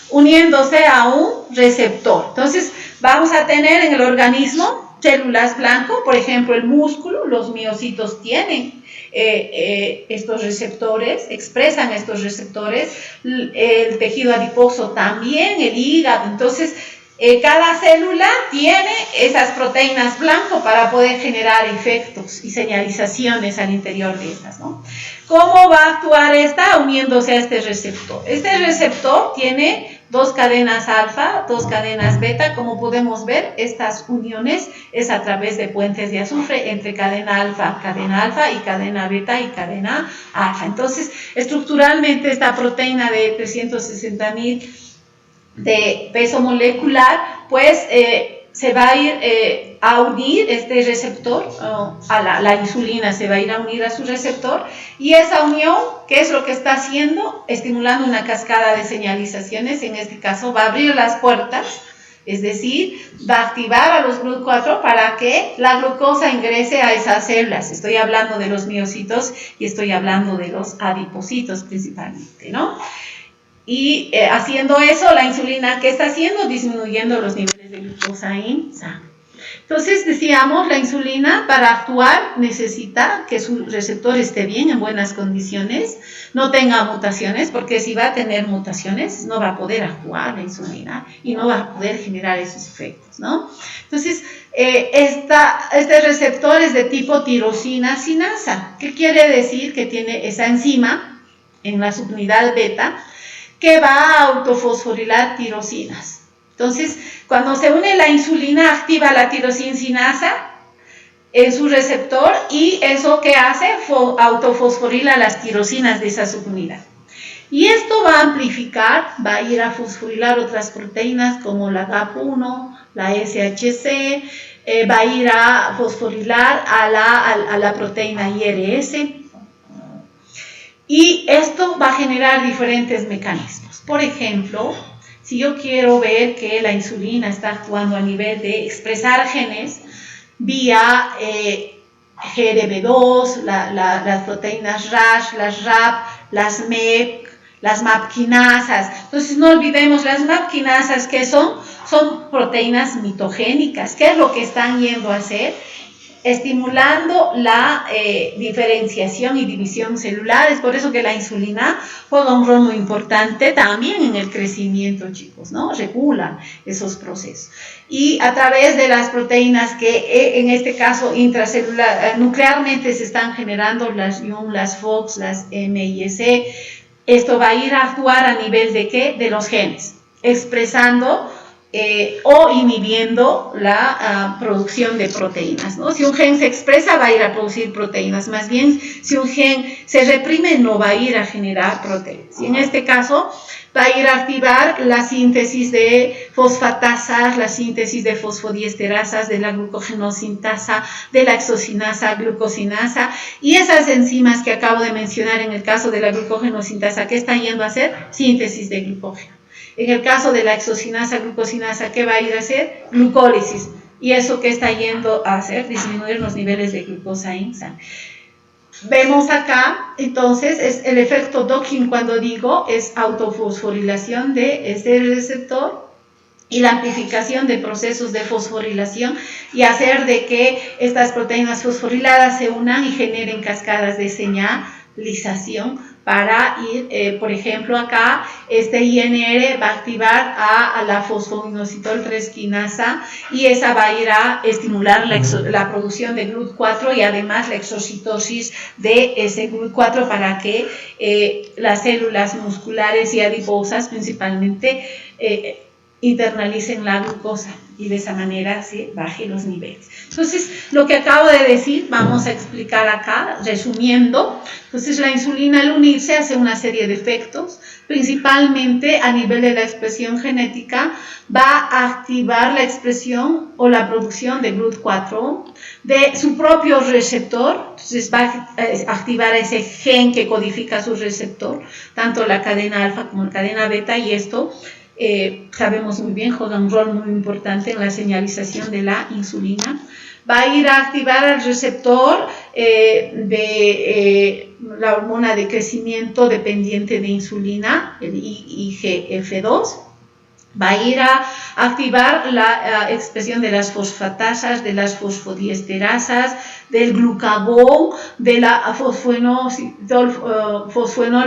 Uniéndose a un receptor. Entonces, vamos a tener en el organismo células blanco, por ejemplo, el músculo, los miocitos tienen estos receptores, expresan estos receptores, el tejido adiposo también, el hígado. Entonces, cada célula tiene esas proteínas blanco para poder generar efectos y señalizaciones al interior de estas, ¿no? ¿Cómo va a actuar esta? Uniéndose a este receptor. Este receptor tiene 2 cadenas alfa, 2 cadenas beta. Como podemos ver, estas uniones es a través de puentes de azufre entre cadena alfa y cadena beta y cadena alfa. Entonces, estructuralmente esta proteína de 360.000 de peso molecular, pues se va a ir a unir este receptor a la insulina, se va a ir a unir a su receptor, y esa unión, ¿qué es lo que está haciendo? Estimulando una cascada de señalizaciones. En este caso va a abrir las puertas, es decir, va a activar a los GLUT4 para que la glucosa ingrese a esas células. Estoy hablando de los miocitos y estoy hablando de los adipocitos principalmente, ¿no? Y haciendo eso, la insulina, ¿qué está haciendo? Disminuyendo los niveles de glucosa en sangre. Entonces decíamos, la insulina para actuar necesita que su receptor esté bien, en buenas condiciones, no tenga mutaciones, porque si va a tener mutaciones no va a poder actuar la insulina y no va a poder generar esos efectos, ¿no? Entonces, este receptor es de tipo tirosina sinasa. ¿Qué quiere decir? Que tiene esa enzima en la subunidad beta que va a autofosforilar tirosinas. Entonces, cuando se une la insulina, activa la tirosina sinasa en su receptor y eso que hace, autofosforila las tirosinas de esa subunidad. Y esto va a amplificar, va a ir a fosforilar otras proteínas como la GAP1, la SHC, va a ir a fosforilar a la proteína IRS. Y esto va a generar diferentes mecanismos. Por ejemplo, si yo quiero ver que la insulina está actuando a nivel de expresar genes vía GRB2, las proteínas RAS, las RAP, las MEP, las MAP quinasas. Entonces no olvidemos las MAP quinasas, que son proteínas mitogénicas. ¿Qué es lo que están yendo a hacer? Estimulando la diferenciación y división celular. Es por eso que la insulina juega un rol muy importante también en el crecimiento, chicos, ¿no? Regula esos procesos. Y a través de las proteínas que en este caso intracelular, nuclearmente se están generando, las IUN, las FOX, las MIC, esto va a ir a actuar a nivel de ¿qué? De los genes, expresando o inhibiendo la producción de proteínas, ¿no? Si un gen se expresa, va a ir a producir proteínas. Más bien, si un gen se reprime, no va a ir a generar proteínas. Y en este caso, va a ir a activar la síntesis de fosfatasas, la síntesis de fosfodiesterasas, de la glucogenosintasa, de la exocinasa, glucosinasa, y esas enzimas que acabo de mencionar en el caso de la glucogenosintasa, ¿qué están yendo a hacer? Síntesis de glucógeno. En el caso de la exocinasa, glucosinasa, ¿qué va a ir a hacer? Glucólisis. ¿Y eso qué está yendo a hacer? Disminuir los niveles de glucosa en sangre. Vemos acá, entonces, es el efecto docking, cuando digo, es autofosforilación de este receptor y la amplificación de procesos de fosforilación y hacer de que estas proteínas fosforiladas se unan y generen cascadas de señalización para ir, por ejemplo, acá este INR va a activar a la fosfoinositol 3 quinasa y esa va a ir a estimular la producción de GLUT4 y además la exocitosis de ese GLUT4 para que las células musculares y adiposas principalmente internalicen la glucosa y de esa manera se bajen los niveles. Entonces, lo que acabo de decir, vamos a explicar acá, resumiendo. Entonces, la insulina al unirse hace una serie de efectos, principalmente a nivel de la expresión genética, va a activar la expresión o la producción de GLUT4 de su propio receptor. Entonces, va a activar ese gen que codifica su receptor, tanto la cadena alfa como la cadena beta, y esto sabemos muy bien, juega un rol muy importante en la señalización de la insulina. Va a ir a activar el receptor de la hormona de crecimiento dependiente de insulina, el IGF-2. Va a ir a activar la expresión de las fosfatasas, de las fosfodiesterasas, del glucagón, de la fosfenol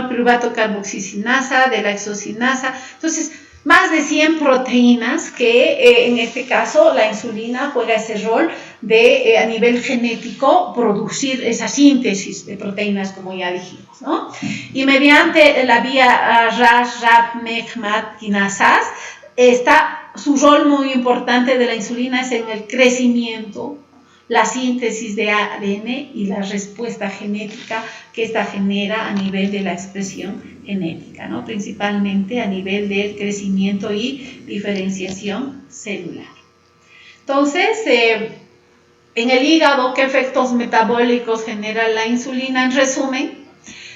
piruvato carboxisinasa, de la exocinasa. Entonces, más de 100 proteínas que en este caso la insulina juega ese rol de a nivel genético producir esa síntesis de proteínas, como ya dijimos, ¿no? Y mediante la vía RAS, RAP, MEC, MAP, quinasas, su rol muy importante de la insulina es en el crecimiento, la síntesis de ADN y la respuesta genética que esta genera a nivel de la expresión genética, ¿no? Principalmente a nivel del crecimiento y diferenciación celular. Entonces, en el hígado, ¿qué efectos metabólicos genera la insulina? En resumen,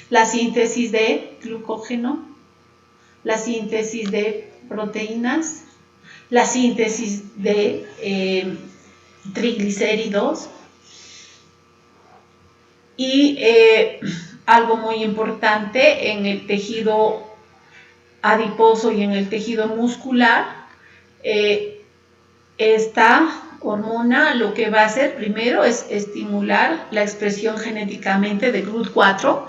la síntesis de glucógeno, la síntesis de proteínas, la síntesis de triglicéridos y algo muy importante en el tejido adiposo y en el tejido muscular está hormona lo que va a hacer primero es estimular la expresión genéticamente de GLUT4